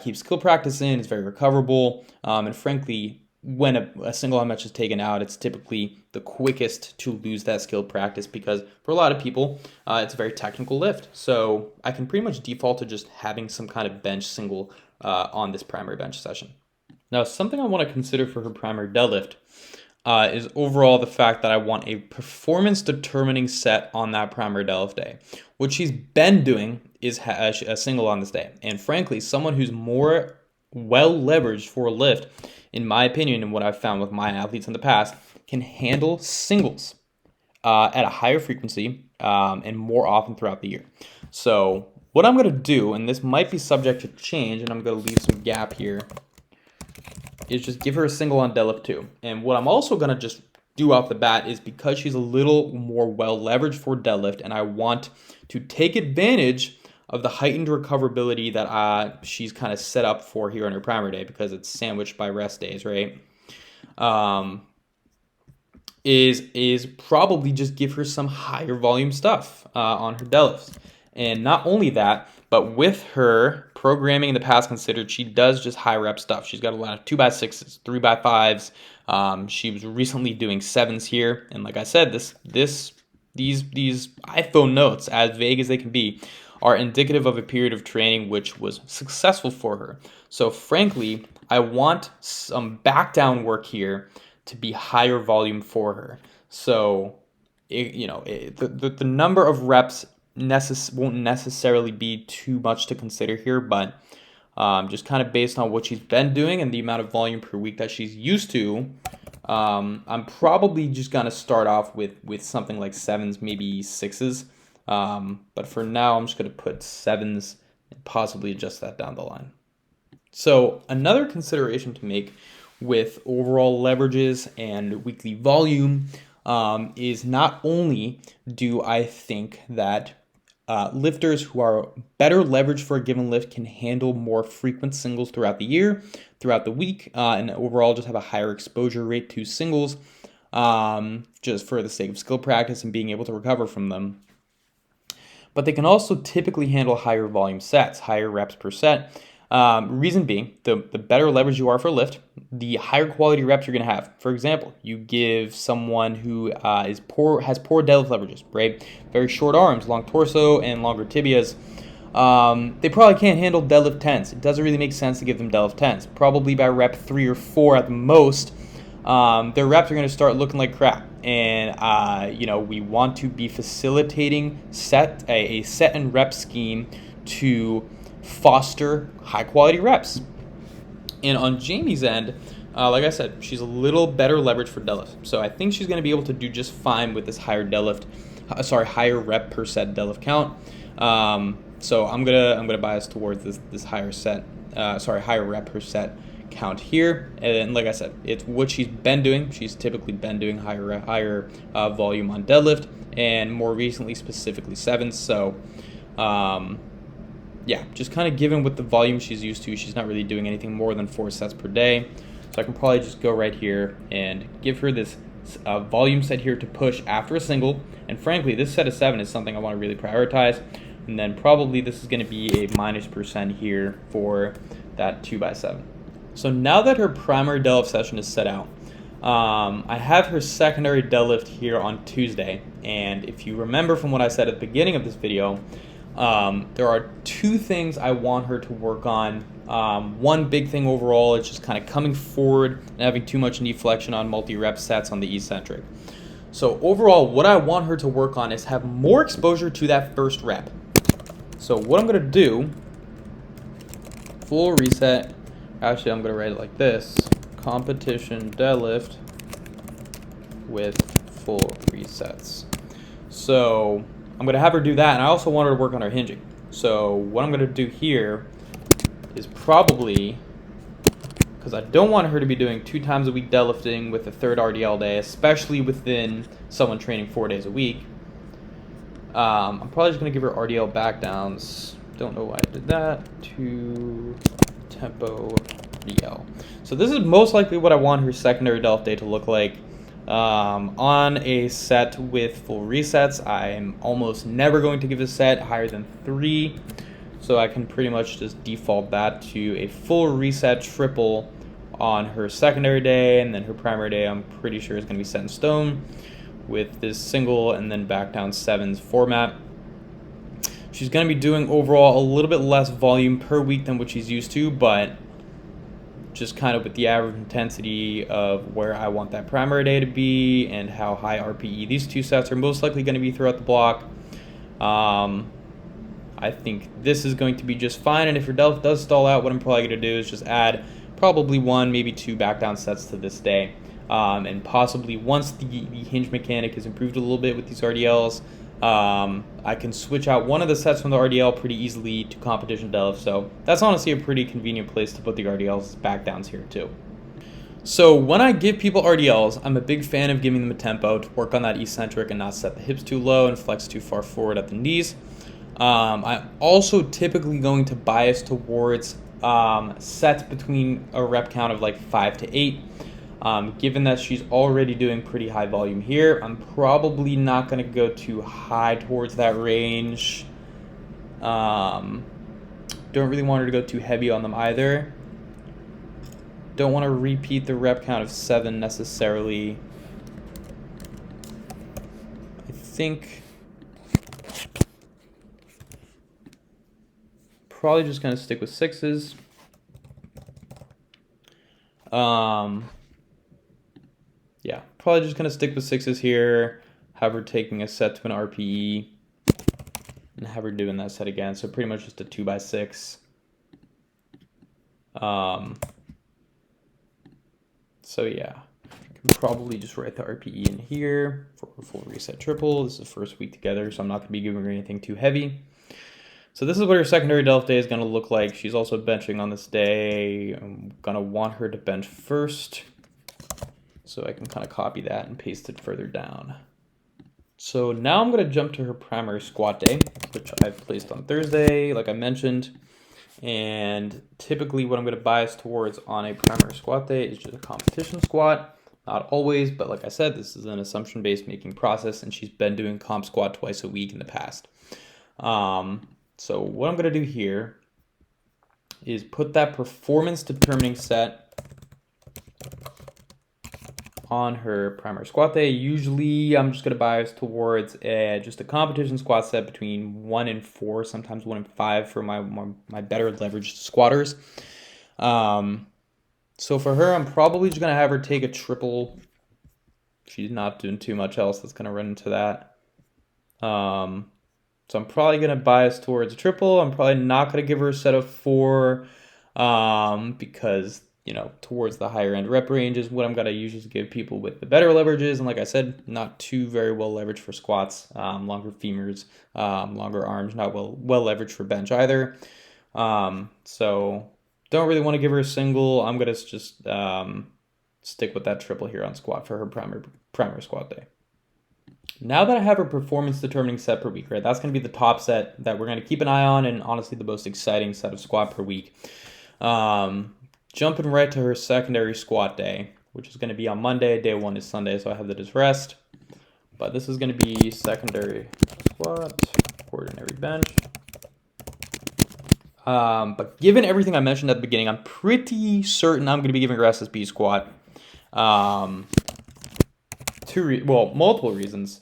keep skill practice in. It's very recoverable, and frankly, when a single on bench is taken out, it's typically the quickest to lose that skill practice because for a lot of people, it's a very technical lift. So I can pretty much default to just having some kind of bench single on this primary bench session. Now, something I want to consider for her primary deadlift is overall the fact that I want a performance determining set on that primary deadlift day. What she's been doing is a single on this day. And frankly, someone who's more well leveraged for a lift, in my opinion, and what I've found with my athletes in the past, can handle singles at a higher frequency and more often throughout the year. So what I'm going to do, and this might be subject to change, and I'm going to leave some gap here, is just give her a single on deadlift too. And what I'm also going to just do off the bat is because she's a little more well leveraged for deadlift, and I want to take advantage of the heightened recoverability that she's kind of set up for here on her primary day because it's sandwiched by rest days, right? Is probably just give her some higher volume stuff on her deadlifts. And not only that, but with her programming in the past considered, she does just high rep stuff. She's got a lot of 2x6s, 3x5s. She was recently doing 7s here. And like I said, these iPhone notes, as vague as they can be, are indicative of a period of training which was successful for her. So frankly, I want some back down work here to be higher volume for her. So, the number of reps won't necessarily be too much to consider here, but just kind of based on what she's been doing and the amount of volume per week that she's used to, I'm probably just going to start off with something like 7s, maybe 6s. But for now, I'm just going to put 7s and possibly adjust that down the line. So another consideration to make with overall leverages and weekly volume is not only do I think that lifters who are better leveraged for a given lift can handle more frequent singles throughout the year, throughout the week, and overall just have a higher exposure rate to singles just for the sake of skill practice and being able to recover from them. But they can also typically handle higher volume sets, higher reps per set. Reason being, the better leverage you are for a lift, the higher quality reps you're going to have. For example, you give someone who has poor deadlift leverages, right? Very short arms, long torso, and longer tibias. They probably can't handle deadlift 10s. It doesn't really make sense to give them deadlift 10s. Probably by rep 3 or 4 at the most, their reps are going to start looking like crap. And, we want to be facilitating a set and rep scheme to foster high quality reps. And on Jamie's end, like I said, she's a little better leverage for deadlift. So I think she's going to be able to do just fine with this higher higher rep per set deadlift count. So I'm gonna bias towards this higher rep per set count here. And like I said, it's what she's been doing. She's typically been doing higher volume on deadlift, and more recently, specifically 7s. So yeah, just kind of given with the volume she's used to, she's not really doing anything more than 4 sets per day. So I can probably just go right here and give her this volume set here to push after a single. And frankly, this set of 7 is something I want to really prioritize. And then probably this is going to be a -% here for that 2x7. So now that her primary deadlift session is set out, I have her secondary deadlift here on Tuesday. And if you remember from what I said at the beginning of this video, there are 2 things I want her to work on. One big thing overall is just kind of coming forward and having too much knee flexion on multi-rep sets on the eccentric. So overall, what I want her to work on is have more exposure to that first rep. So what I'm going to do full reset. Actually, I'm going to write it like this. Competition deadlift with full resets. So I'm going to have her do that, and I also want her to work on her hinging. So what I'm going to do here is probably, because I don't want her to be doing 2 times a week deadlifting with a third RDL day, especially within someone training 4 days a week. I'm probably just going to give her RDL back downs. Don't know why I did that. 2 tempo RDL. So this is most likely what I want her secondary deadlift day to look like. On a set with full resets, I'm almost never going to give a set higher than 3. So I can pretty much just default that to a full reset triple on her secondary day, and then her primary day I'm pretty sure is going to be set in stone with this single and then back down 7s format. She's going to be doing overall a little bit less volume per week than what she's used to, but just kind of with the average intensity of where I want that primary day to be and how high RPE these 2 sets are most likely going to be throughout the block. I think this is going to be just fine, and if your deadlift does stall out, what I'm probably going to do is just add probably 1, maybe 2 back down sets to this day. And possibly once the hinge mechanic is improved a little bit with these RDLs, I can switch out one of the sets from the RDL pretty easily to competition deadlift. So that's honestly a pretty convenient place to put the RDLs back downs here too. So when I give people RDLs, I'm a big fan of giving them a tempo to work on that eccentric and not set the hips too low and flex too far forward at the knees. I'm also typically going to bias towards sets between a rep count of like 5 to 8. Given that she's already doing pretty high volume here, I'm probably not going to go too high towards that range. Don't really want her to go too heavy on them either. Don't want to repeat the rep count of 7 necessarily. I think probably just going to stick with 6s. Yeah, probably just going to stick with 6s here, have her taking a set to an RPE, and have her doing that set again. So pretty much just a 2x6. So yeah, I can probably just write the RPE in here for a full reset triple. This is the first week together, so I'm not going to be giving her anything too heavy. So this is what her secondary deadlift day is going to look like. She's also benching on this day. I'm going to want her to bench first, so I can kind of copy that and paste it further down. So now I'm going to jump to her primary squat day, which I've placed on Thursday, like I mentioned. And typically what I'm going to bias towards on a primary squat day is just a competition squat. Not always, but like I said, this is an assumption-based making process, and she's been doing comp squat twice a week in the past. So what I'm going to do here is put that performance determining set on her primary squat day. Usually I'm just going to bias towards just a competition squat set between 1 and 4, sometimes 1 and 5 for my better leveraged squatters. So for her, I'm probably just going to have her take a triple. She's not doing too much else that's going to run into that. So I'm probably going to bias towards a triple. I'm probably not going to give her a set of 4 because, you know, towards the higher end rep range is what I'm going to usually give people with the better leverages. And like I said, not too very well leveraged for squats, longer femurs, longer arms, not well leveraged for bench either. So don't really want to give her a single. I'm going to just stick with that triple here on squat for her primary squat day. Now that I have her performance determining set per week, right, that's going to be the top set that we're going to keep an eye on, and honestly the most exciting set of squat per week. Jumping right to her secondary squat day, which is going to be on Monday. Day 1 is Sunday, so I have that as rest. But this is going to be secondary squat, ordinary bench. But given everything I mentioned at the beginning, I'm pretty certain I'm going to be giving her SSB squat. Multiple reasons.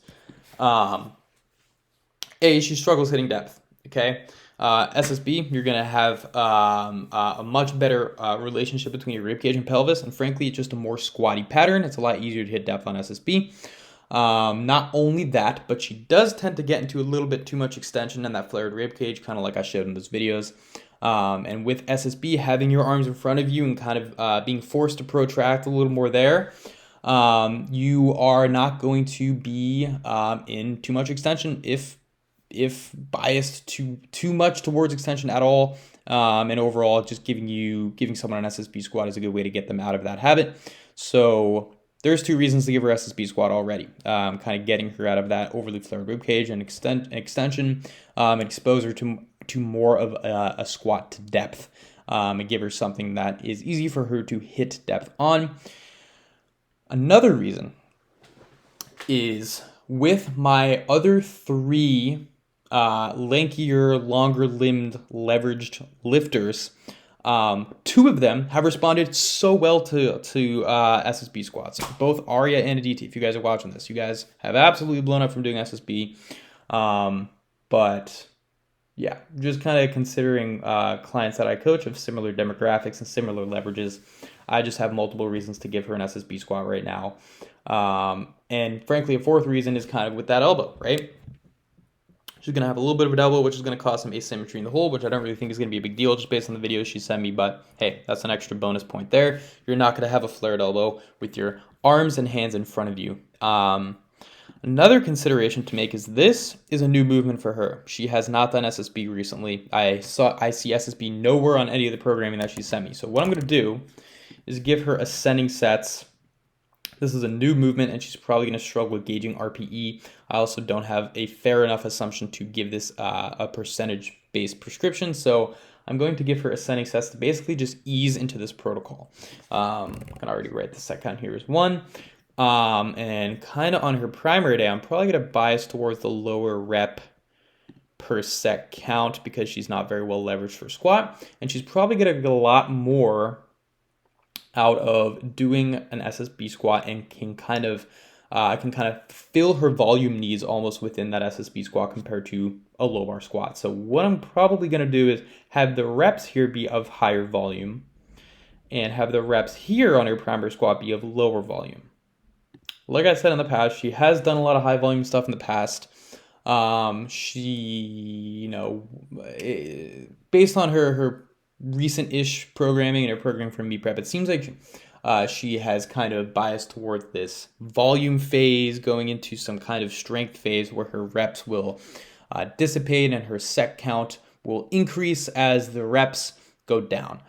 She struggles hitting depth. Okay. SSB, you're going to have a much better relationship between your ribcage and pelvis, and frankly, it's just a more squatty pattern. It's a lot easier to hit depth on SSB. Not only that, but she does tend to get into a little bit too much extension in that flared ribcage, kind of like I showed in those videos. And with SSB, having your arms in front of you and kind of being forced to protract a little more there, you are not going to be in too much extension if biased too much towards extension at all. And overall, just giving someone an SSB squat is a good way to get them out of that habit. So there's 2 reasons to give her SSB squat already. Kind of getting her out of that overly flared rib cage and extension, and expose her to more of a squat to depth, and give her something that is easy for her to hit depth on. Another reason is with my other 3 lankier, longer-limbed, leveraged lifters, 2 of them have responded so well to SSB squats. Both Arya and Aditi. If you guys are watching this, you guys have absolutely blown up from doing SSB. But yeah, just kind of considering clients that I coach of similar demographics and similar leverages, I just have multiple reasons to give her an SSB squat right now. And frankly, a 4th reason is kind of with that elbow, right? She's going to have a little bit of an elbow, which is going to cause some asymmetry in the hole, which I don't really think is going to be a big deal just based on the videos she sent me. But hey, that's an extra bonus point there. You're not going to have a flared elbow with your arms and hands in front of you. Another consideration to make is this is a new movement for her. She has not done SSB recently. I see SSB nowhere on any of the programming that she sent me. So what I'm going to do is give her ascending sets. This is a new movement, and she's probably going to struggle with gauging RPE. I also don't have a fair enough assumption to give this a percentage-based prescription, so I'm going to give her ascending sets to basically just ease into this protocol. I can already write the set count here as 1. And kind of on her primary day, I'm probably going to bias towards the lower rep per set count because she's not very well leveraged for squat, and she's probably going to get a lot more out of doing an SSB squat and can kind of fill her volume needs almost within that SSB squat compared to a low bar squat. So what I'm probably going to do is have the reps here be of higher volume and have the reps here on her primary squat be of lower volume. Like I said in the past, she has done a lot of high volume stuff in the past. She, based on her recent-ish programming and her programming from Me Prep, it seems like she has kind of biased towards this volume phase going into some kind of strength phase where her reps will dissipate and her set count will increase as the reps go down.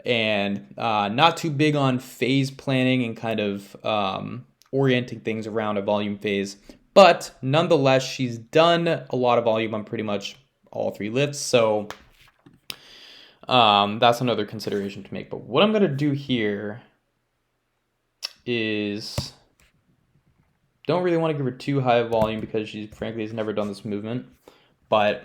And not too big on phase planning and kind of orienting things around a volume phase. But nonetheless, she's done a lot of volume on pretty much all 3 lifts. So that's another consideration to make. But what I'm going to do here is don't really want to give her too high of volume because she frankly has never done this movement. But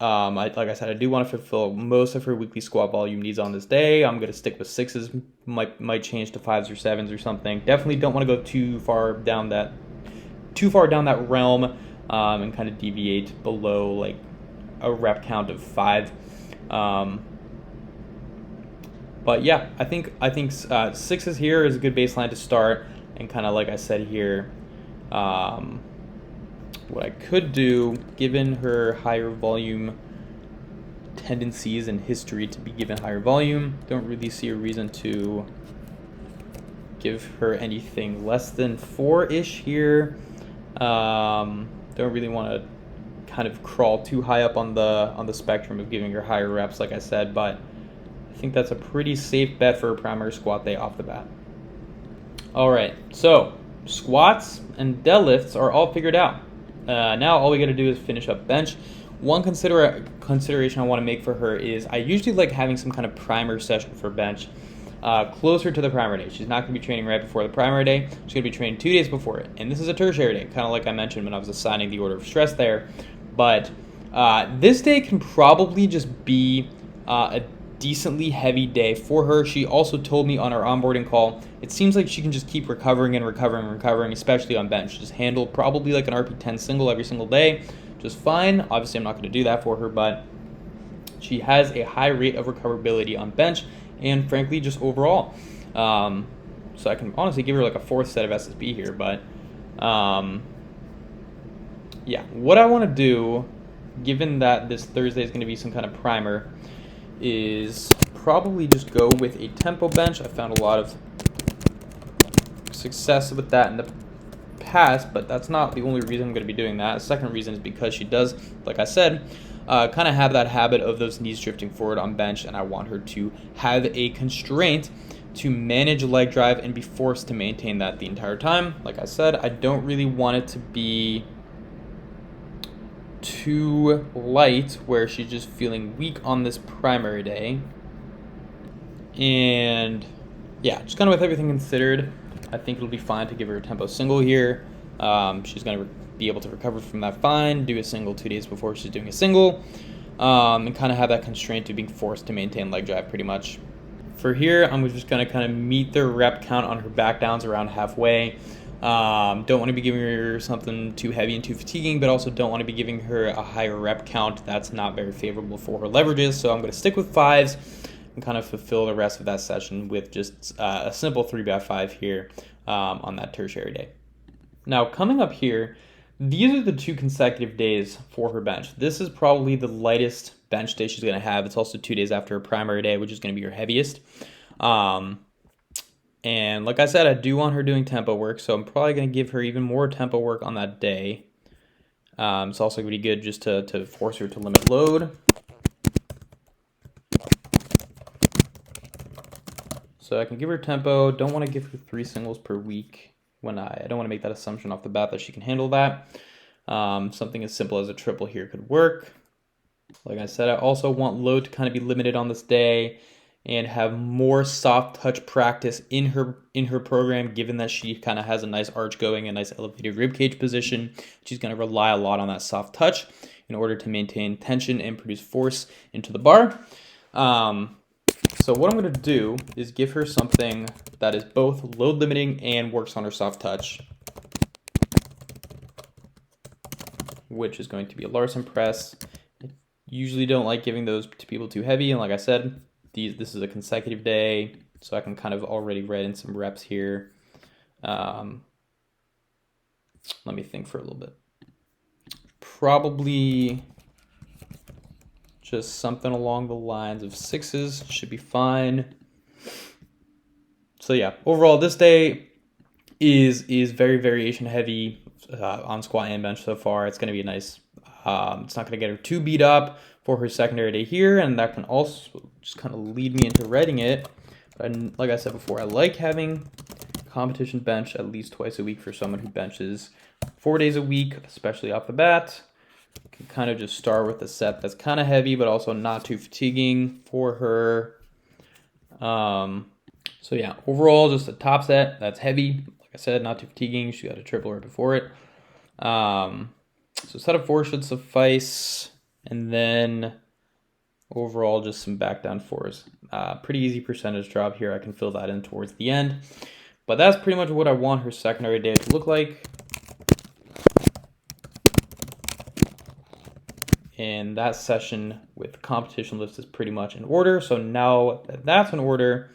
like I said, I do want to fulfill most of her weekly squat volume needs on this day. I'm going to stick with 6s, might change to 5s or 7s or something. Definitely don't want to go too far down that realm and kind of deviate below like a rep count of 5. But yeah, I think 6s here is a good baseline to start, and kind of like I said here, what I could do, given her higher volume tendencies and history to be given higher volume, don't really see a reason to give her anything less than 4-ish here. Don't really want to kind of crawl too high up on the spectrum of giving her higher reps, like I said, but I think that's a pretty safe bet for a primary squat day off the bat. All right, so squats and deadlifts are all figured out. Now all we got to do is finish up bench. One consideration I want to make for her is I usually like having some kind of primer session for bench closer to the primary day. She's not going to be training right before the primary day. She's going to be training 2 days before it. And this is a tertiary day, kind of like I mentioned when I was assigning the order of stress there. But this day can probably just be a decently heavy day for her. She also told me on our onboarding call, it seems like she can just keep recovering, especially on bench. Just handle probably like an RP10 single every single day, just fine. Obviously, I'm not going to do that for her, but she has a high rate of recoverability on bench and frankly, just overall. So I can honestly give her like a 4th set of SSB here, but yeah, what I want to do, given that this Thursday is going to be some kind of primer, is probably just go with a tempo bench. I found a lot of success with that in the past, but that's not the only reason I'm going to be doing that. The second reason is because she does, like I said, kind of have that habit of those knees drifting forward on bench, and I want her to have a constraint to manage leg drive and be forced to maintain that the entire time. Like I said, I don't really want it to be too light where she's just feeling weak on this primary day. And yeah, just kind of with everything considered, I think it'll be fine to give her a tempo single here. She's going to be able to recover from that fine, do a single 2 days before she's doing a single, and kind of have that constraint to being forced to maintain leg drive pretty much. For here, I'm just going to kind of meet the rep count on her back downs around halfway. Don't want to be giving her something too heavy and too fatiguing, but also don't want to be giving her a higher rep count. That's not very favorable for her leverages, so I'm going to stick with 5s and kind of fulfill the rest of that session with just a simple 3x5 here on that tertiary day. Now, coming up here, these are the 2 consecutive days for her bench. This is probably the lightest bench day she's going to have. It's also 2 days after her primary day, which is going to be her heaviest. And like I said, I do want her doing tempo work, so I'm probably going to give her even more tempo work on that day. It's also going to be good just to force her to limit load. So I can give her tempo. Don't want to give her 3 singles per week. When I don't want to make that assumption off the bat that she can handle that. Something as simple as a triple here could work. Like I said, I also want load to kind of be limited on this day and have more soft touch practice in her program, given that she kind of has a nice arch going, a nice elevated ribcage position. She's going to rely a lot on that soft touch in order to maintain tension and produce force into the bar. So what I'm going to do is give her something that is both load limiting and works on her soft touch, which is going to be a Larson press. I usually don't like giving those to people too heavy, and like I said, this is a consecutive day, so I can kind of already write in some reps here. Let me think for a little bit. Probably just something along the lines of 6s should be fine. So yeah, overall this day is very variation heavy on squat and bench so far. It's going to be a nice, it's not going to get her too beat up for her secondary day here, and that can also just kind of lead me into writing it. But like I said before, I like having competition bench at least twice a week for someone who benches 4 days a week, especially off the bat. Can kind of just start with a set that's kind of heavy, but also not too fatiguing for her. So yeah, overall, just a top set that's heavy. Like I said, not too fatiguing. She got a triple right before it. So set of 4 should suffice. And then overall, just some back down 4s. Pretty easy percentage drop here. I can fill that in towards the end. But that's pretty much what I want her secondary day to look like. And that session with competition lifts is pretty much in order. So now that that's in order,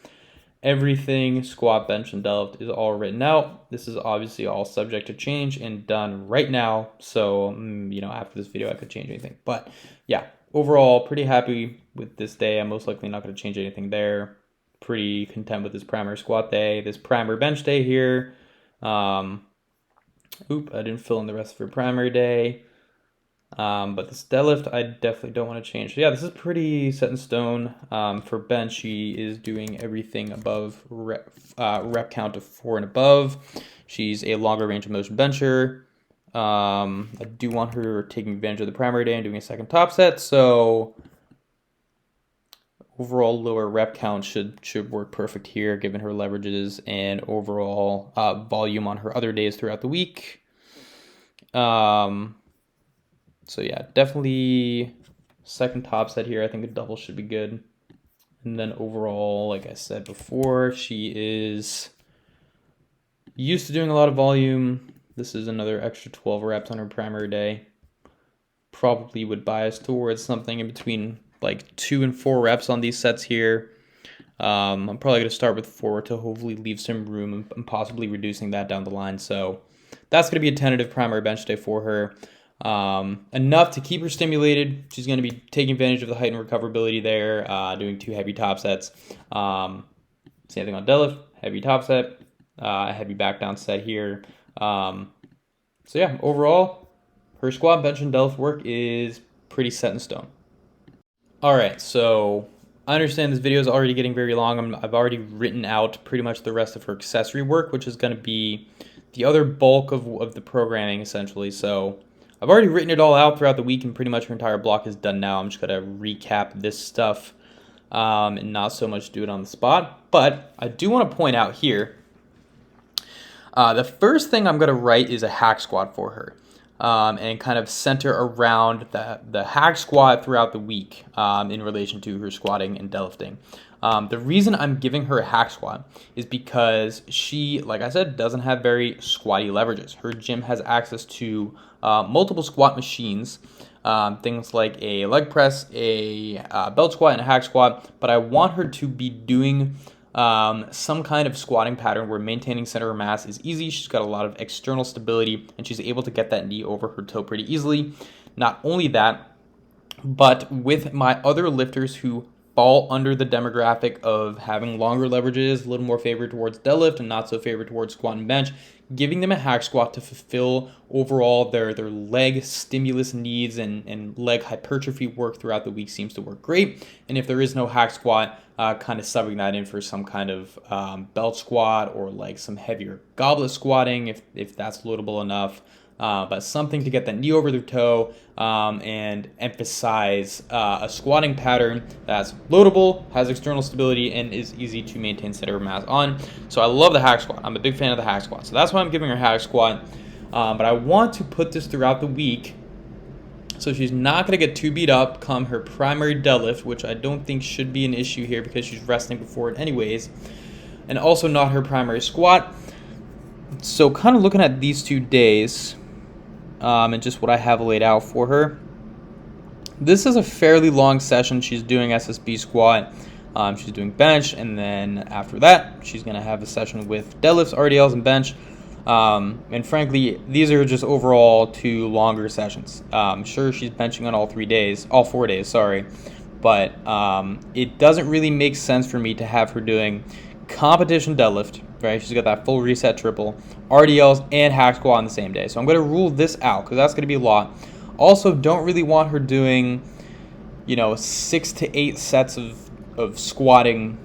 everything squat, bench, and deadlift is all written out. This is obviously all subject to change and done right now. So, after this video, I could change anything. But yeah, overall, pretty happy with this day. I'm most likely not going to change anything there. Pretty content with this primer squat day, this primer bench day here. I didn't fill in the rest of her primary day. But this deadlift, I definitely don't want to change. So yeah, this is pretty set in stone. For bench, she is doing everything above rep count of 4 and above. She's a longer range of motion bencher. I do want her taking advantage of the primary day and doing a second top set. So overall lower rep count should work perfect here, given her leverages and overall volume on her other days throughout the week. So yeah, definitely second top set here. I think a double should be good. And then overall, like I said before, she is used to doing a lot of volume. This is another extra 12 reps on her primary day. Probably would bias towards something in between like 2 and 4 reps on these sets here. I'm probably going to start with 4 to hopefully leave some room and possibly reducing that down the line. So that's going to be a tentative primary bench day for her. enough to keep her stimulated. She's going to be taking advantage of the height and recoverability there, doing 2 heavy top sets. Same thing on deadlift, heavy top set, heavy back down set here. So yeah, overall, her squat, bench, and deadlift work is pretty set in stone. All right, so I understand this video is already getting very long. I've already written out pretty much the rest of her accessory work, which is going to be the other bulk of the programming, essentially. So I've already written it all out throughout the week, and pretty much her entire block is done now. I'm just going to recap this stuff and not so much do it on the spot. But I do want to point out here, the first thing I'm going to write is a hack squat for her. And kind of center around the hack squat throughout the week in relation to her squatting and deadlifting. The reason I'm giving her a hack squat is because she, like I said, doesn't have very squatty leverages. Her gym has access to multiple squat machines, things like a leg press, a belt squat, and a hack squat, but I want her to be doing some kind of squatting pattern where maintaining center of mass is easy. She's got a lot of external stability, and she's able to get that knee over her toe pretty easily. Not only that, but with my other lifters who fall under the demographic of having longer leverages, a little more favored towards deadlift and not so favored towards squat and bench, giving them a hack squat to fulfill overall their leg stimulus needs and leg hypertrophy work throughout the week seems to work great. And if there is no hack squat, kind of subbing that in for some kind of belt squat or like some heavier goblet squatting if that's loadable enough. But something to get that knee over their toe and emphasize a squatting pattern that's loadable, has external stability, and is easy to maintain center of mass on. So I love the hack squat. I'm a big fan of the hack squat. So that's why I'm giving her hack squat. But I want to put this throughout the week so she's not going to get too beat up come her primary deadlift, which I don't think should be an issue here because she's resting before it anyways, and also not her primary squat. So kind of looking at these 2 days, and just what I have laid out for her. This is a fairly long session. She's doing SSB squat, she's doing bench, and then after that, she's going to have a session with deadlifts, RDLs, and bench. And frankly, these are just overall 2 longer sessions. Sure, she's benching on all 4 days, sorry. But it doesn't really make sense for me to have her doing competition deadlift, right? She's got that full reset triple, RDLs, and hack squat on the same day. So I'm going to rule this out because that's going to be a lot. Also, don't really want her doing, 6 to 8 sets of squatting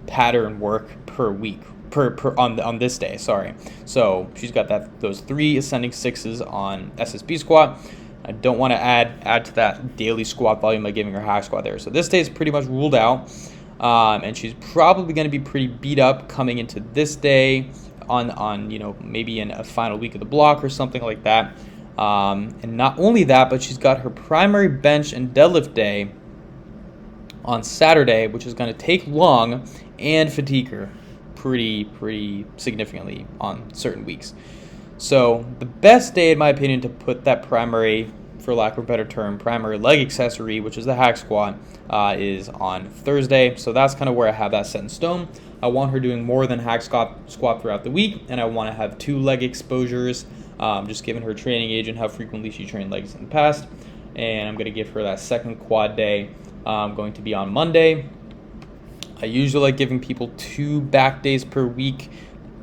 pattern work per week, on this day, sorry. So she's got those 3 ascending 6s on SSB squat. I don't want to add to that daily squat volume by giving her hack squat there. So this day is pretty much ruled out. And she's probably going to be pretty beat up coming into this day on maybe in a final week of the block or something like that. And not only that, but she's got her primary bench and deadlift day on Saturday, which is going to take long and fatigue her pretty significantly on certain weeks. So the best day, in my opinion, to put that primary, for lack of a better term, primary leg accessory, which is the hack squat, is on Thursday. So that's kind of where I have that set in stone. I want her doing more than hack squat throughout the week, and I want to have 2 leg exposures, just given her training age and how frequently she trained legs in the past. And I'm going to give her that second quad day, going to be on Monday. I usually like giving people 2 back days per week.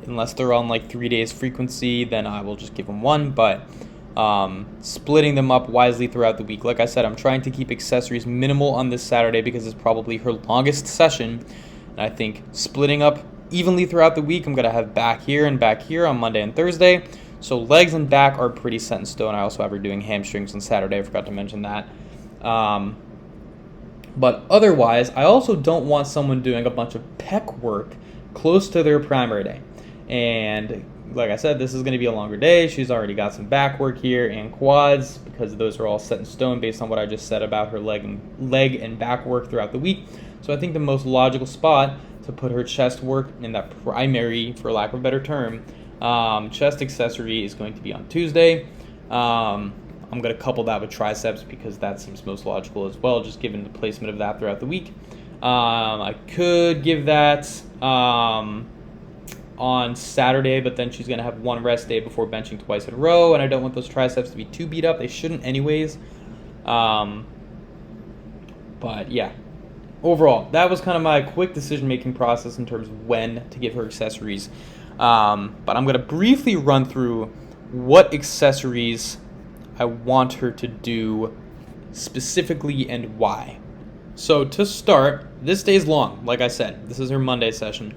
Unless they're on like 3 days frequency, then I will just give them 1. But splitting them up wisely throughout the week. Like I said, I'm trying to keep accessories minimal on this Saturday because it's probably her longest session. And I think splitting up evenly throughout the week, I'm going to have back here and back here on Monday and Thursday. So legs and back are pretty set in stone. I also have her doing hamstrings on Saturday. I forgot to mention that. But otherwise, I also don't want someone doing a bunch of pec work close to their primary day. And like I said, this is going to be a longer day. She's already got some back work here and quads because those are all set in stone based on what I just said about her leg and back work throughout the week. So I think the most logical spot to put her chest work in that primary, for lack of a better term, chest accessory is going to be on Tuesday. I'm going to couple that with triceps because that seems most logical as well, just given the placement of that throughout the week. I could give that on Saturday, but then she's going to have one rest day before benching twice in a row, and I don't want those triceps to be too beat up. They shouldn't anyways. But yeah, overall, that was kind of my quick decision-making process in terms of when to give her accessories. But I'm going to briefly run through what accessories I want her to do specifically and why. So to start, this day's long. Like I said, this is her Monday session.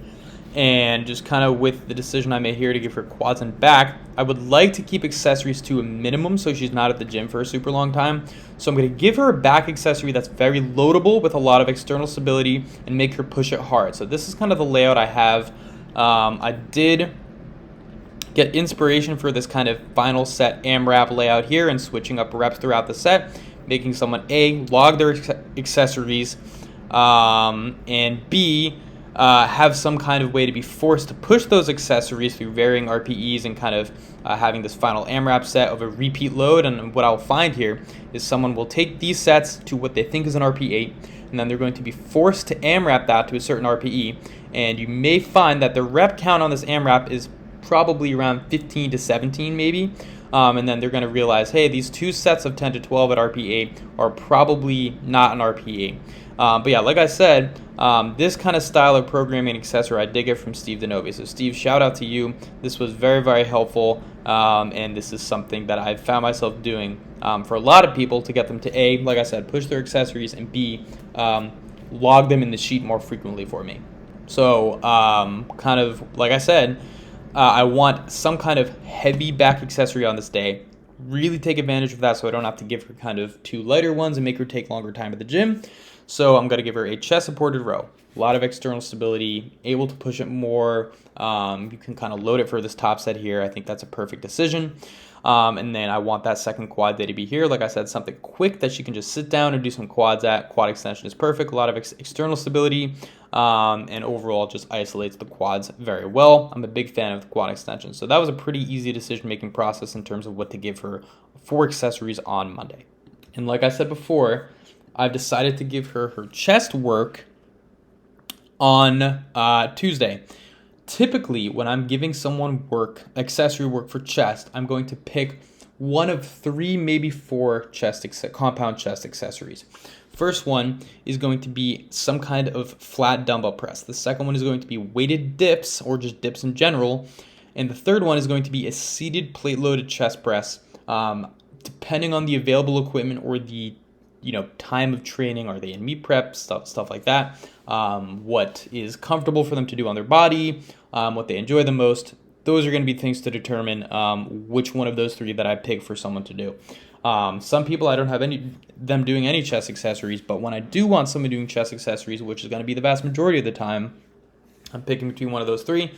And just kind of with the decision I made here to give her quads and back, I would like to keep accessories to a minimum so she's not at the gym for a super long time. So I'm going to give her a back accessory that's very loadable with a lot of external stability and make her push it hard. So this is kind of the layout I have. I did get inspiration for this kind of final set AMRAP layout here and switching up reps throughout the set, making someone A, log their accessories, and B, have some kind of way to be forced to push those accessories through varying RPEs and kind of having this final AMRAP set of a repeat load. And what I'll find here is someone will take these sets to what they think is an RP8, and then they're going to be forced to AMRAP that to a certain RPE. And you may find that the rep count on this AMRAP is probably around 15 to 17 maybe. And then they're going to realize, hey, these two sets of 10 to 12 at RP8 are probably not an RP8. But yeah, like I said, this kind of style of programming accessory I did get from Steve Denovi. So Steve, shout out to you. This was very, very helpful. And this is something that I've found myself doing for a lot of people to get them to A, like I said, push their accessories, and B, log them in the sheet more frequently for me. So kind of like I said, I want some kind of heavy back accessory on this day. Really take advantage of that so I don't have to give her kind of two lighter ones and make her take longer time at the gym. So I'm going to give her a chest supported row. A lot of external stability, able to push it more. You can kind of load it for this top set here. I think that's a perfect decision. And then I want that second quad day to be here. Like I said, something quick that she can just sit down and do some quads at. Quad extension is perfect. A lot of external stability. And overall just isolates the quads very well. I'm a big fan of the quad extension. So that was a pretty easy decision-making process in terms of what to give her for accessories on Monday. And like I said before, I've decided to give her her chest work on Tuesday. Typically, when I'm giving someone accessory work for chest, I'm going to pick one of three, maybe four compound chest accessories. First one is going to be some kind of flat dumbbell press. The second one is going to be weighted dips or just dips in general. And the third one is going to be a seated plate-loaded chest press. Depending on the available equipment or the time of training, are they in meet prep, stuff like that, what is comfortable for them to do on their body, what they enjoy the most. Those are going to be things to determine which one of those three that I pick for someone to do. Some people, I don't have them doing any chest accessories, but when I do want someone doing chest accessories, which is going to be the vast majority of the time, I'm picking between one of those three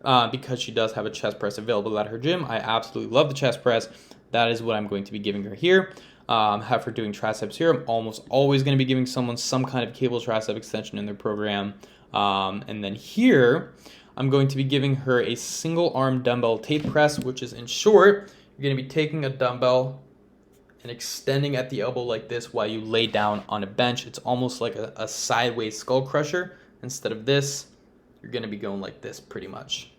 because she does have a chest press available at her gym. I absolutely love the chest press. That is what I'm going to be giving her here. Have her doing triceps here. I'm almost always going to be giving someone some kind of cable tricep extension in their program. And then here, I'm going to be giving her a single arm dumbbell Tate press, which is, in short, you're going to be taking a dumbbell and extending at the elbow like this while you lay down on a bench. It's almost like a sideways skull crusher. Instead of this, you're going to be going like this pretty much.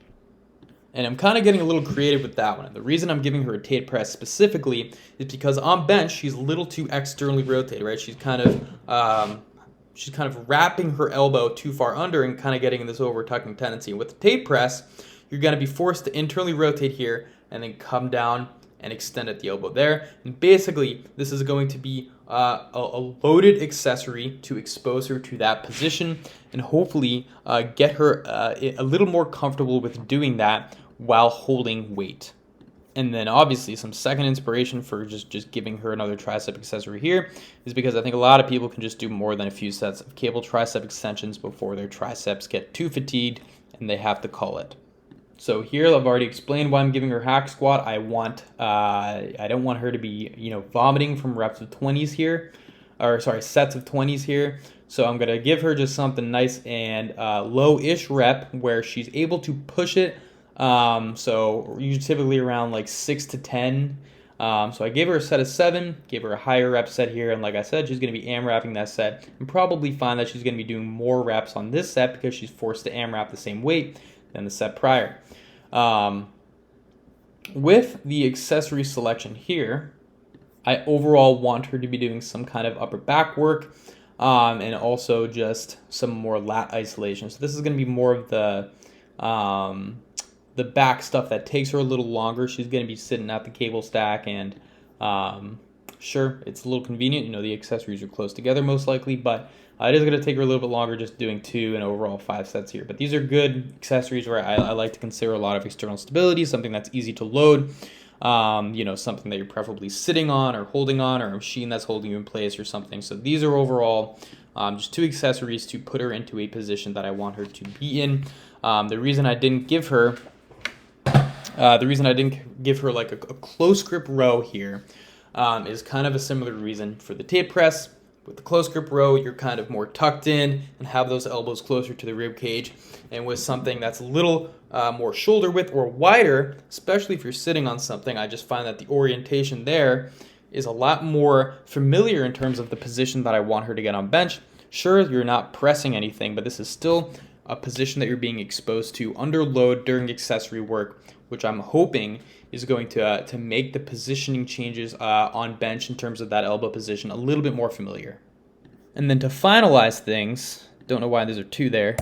And I'm kind of getting a little creative with that one. And the reason I'm giving her a Tate press specifically is because on bench, she's a little too externally rotated, right? She's kind of wrapping her elbow too far under and kind of getting this over-tucking tendency. With the Tate press, you're going to be forced to internally rotate here and then come down and extend at the elbow there. And basically, this is going to be a loaded accessory to expose her to that position and hopefully get her a little more comfortable with doing that while holding weight. And then obviously some second inspiration for just giving her another tricep accessory here is because I think a lot of people can just do more than a few sets of cable tricep extensions before their triceps get too fatigued and they have to call it. So here I've already explained why I'm giving her hack squat. I don't want her to be vomiting from reps of 20s here, sets of 20s here. So I'm gonna give her just something nice and low-ish rep where she's able to push it. So usually typically around like 6 to 10. So I gave her a set of 7, gave her a higher rep set here, and like I said, she's going to be AMRAPing that set and probably find that she's going to be doing more reps on this set because she's forced to AMRAP the same weight than the set prior. With the accessory selection here, I overall want her to be doing some kind of upper back work, and also just some more lat isolation. So this is going to be more of the back stuff that takes her a little longer. She's going to be sitting at the cable stack, and sure, it's a little convenient. You know, the accessories are close together most likely, but it is going to take her a little bit longer just doing 2 and overall 5 sets here. But these are good accessories where I like to consider a lot of external stability, something that's easy to load, you know, something that you're preferably sitting on or holding on, or a machine that's holding you in place or something. So these are overall just 2 accessories to put her into a position that I want her to be in. The reason I didn't give her like a close grip row here is kind of a similar reason for the tape press. With the close grip row, you're kind of more tucked in and have those elbows closer to the rib cage. And with something that's a little more shoulder width or wider, especially if you're sitting on something, I just find that the orientation there is a lot more familiar in terms of the position that I want her to get on bench. Sure, you're not pressing anything, but this is still a position that you're being exposed to under load during accessory work, which I'm hoping is going to make the positioning changes on bench in terms of that elbow position a little bit more familiar. And then to finalize things, don't know why there's a 2 there,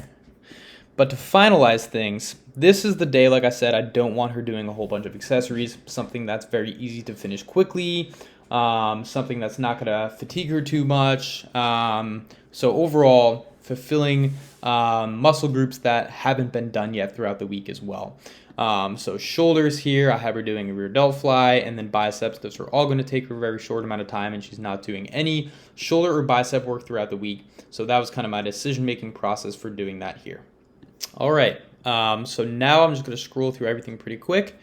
but to finalize things, this is the day, like I said, I don't want her doing a whole bunch of accessories, something that's very easy to finish quickly, something that's not going to fatigue her too much. So overall, fulfilling muscle groups that haven't been done yet throughout the week as well. So shoulders here, I have her doing a rear delt fly, and then biceps. Those are all going to take her a very short amount of time, and she's not doing any shoulder or bicep work throughout the week. So that was kind of my decision-making process for doing that here. All right, so now I'm just going to scroll through everything pretty quick,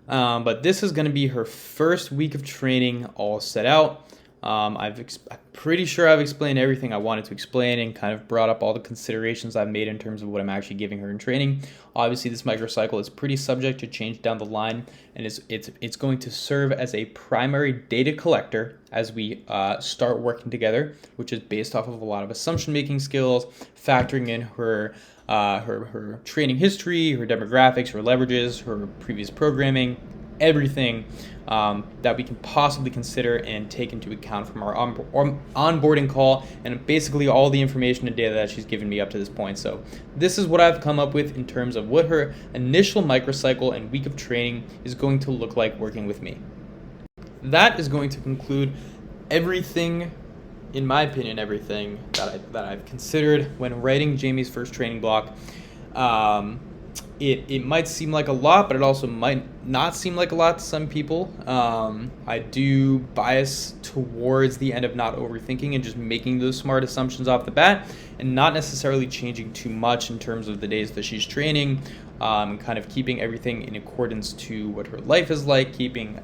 but this is going to be her first week of training all set out. I'm pretty sure I've explained everything I wanted to explain and kind of brought up all the considerations I've made in terms of what I'm actually giving her in training. Obviously, this microcycle is pretty subject to change down the line, and it's going to serve as a primary data collector as we start working together, which is based off of a lot of assumption-making skills, factoring in her training history, her demographics, her leverages, her previous programming, everything that we can possibly consider and take into account from our onboarding call, and basically all the information and data that she's given me up to this point. So this is what I've come up with in terms of what her initial microcycle and week of training is going to look like working with me. That is going to conclude everything, in my opinion, everything that I've considered when writing Jamie's first training block. It might seem like a lot, but it also might not seem like a lot to some people. I do bias towards the end of not overthinking and just making those smart assumptions off the bat, and not necessarily changing too much in terms of the days that she's training, kind of keeping everything in accordance to what her life is like, keeping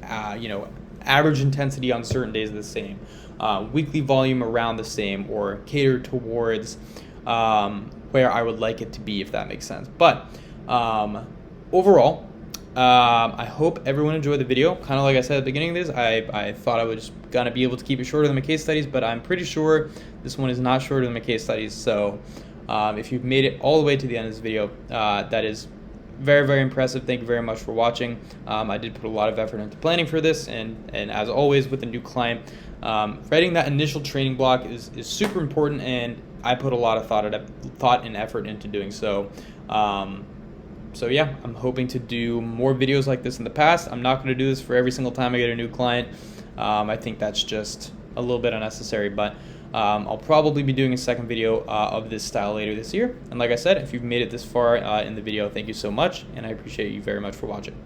average intensity on certain days the same, weekly volume around the same, or cater towards where I would like it to be, if that makes sense. But overall, I hope everyone enjoyed the video. Kind of like I said at the beginning of this, I thought I was gonna be able to keep it shorter than my case studies, but I'm pretty sure this one is not shorter than my case studies. So if you've made it all the way to the end of this video, that is very, very impressive. Thank you very much for watching. I did put a lot of effort into planning for this, and as always with a new client, writing that initial training block is super important, and I put a lot of thought and effort into doing so. So yeah, I'm hoping to do more videos like this in the past. I'm not going to do this for every single time I get a new client. I think that's just a little bit unnecessary, but I'll probably be doing a second video of this style later this year. And like I said, if you've made it this far in the video, thank you so much, and I appreciate you very much for watching.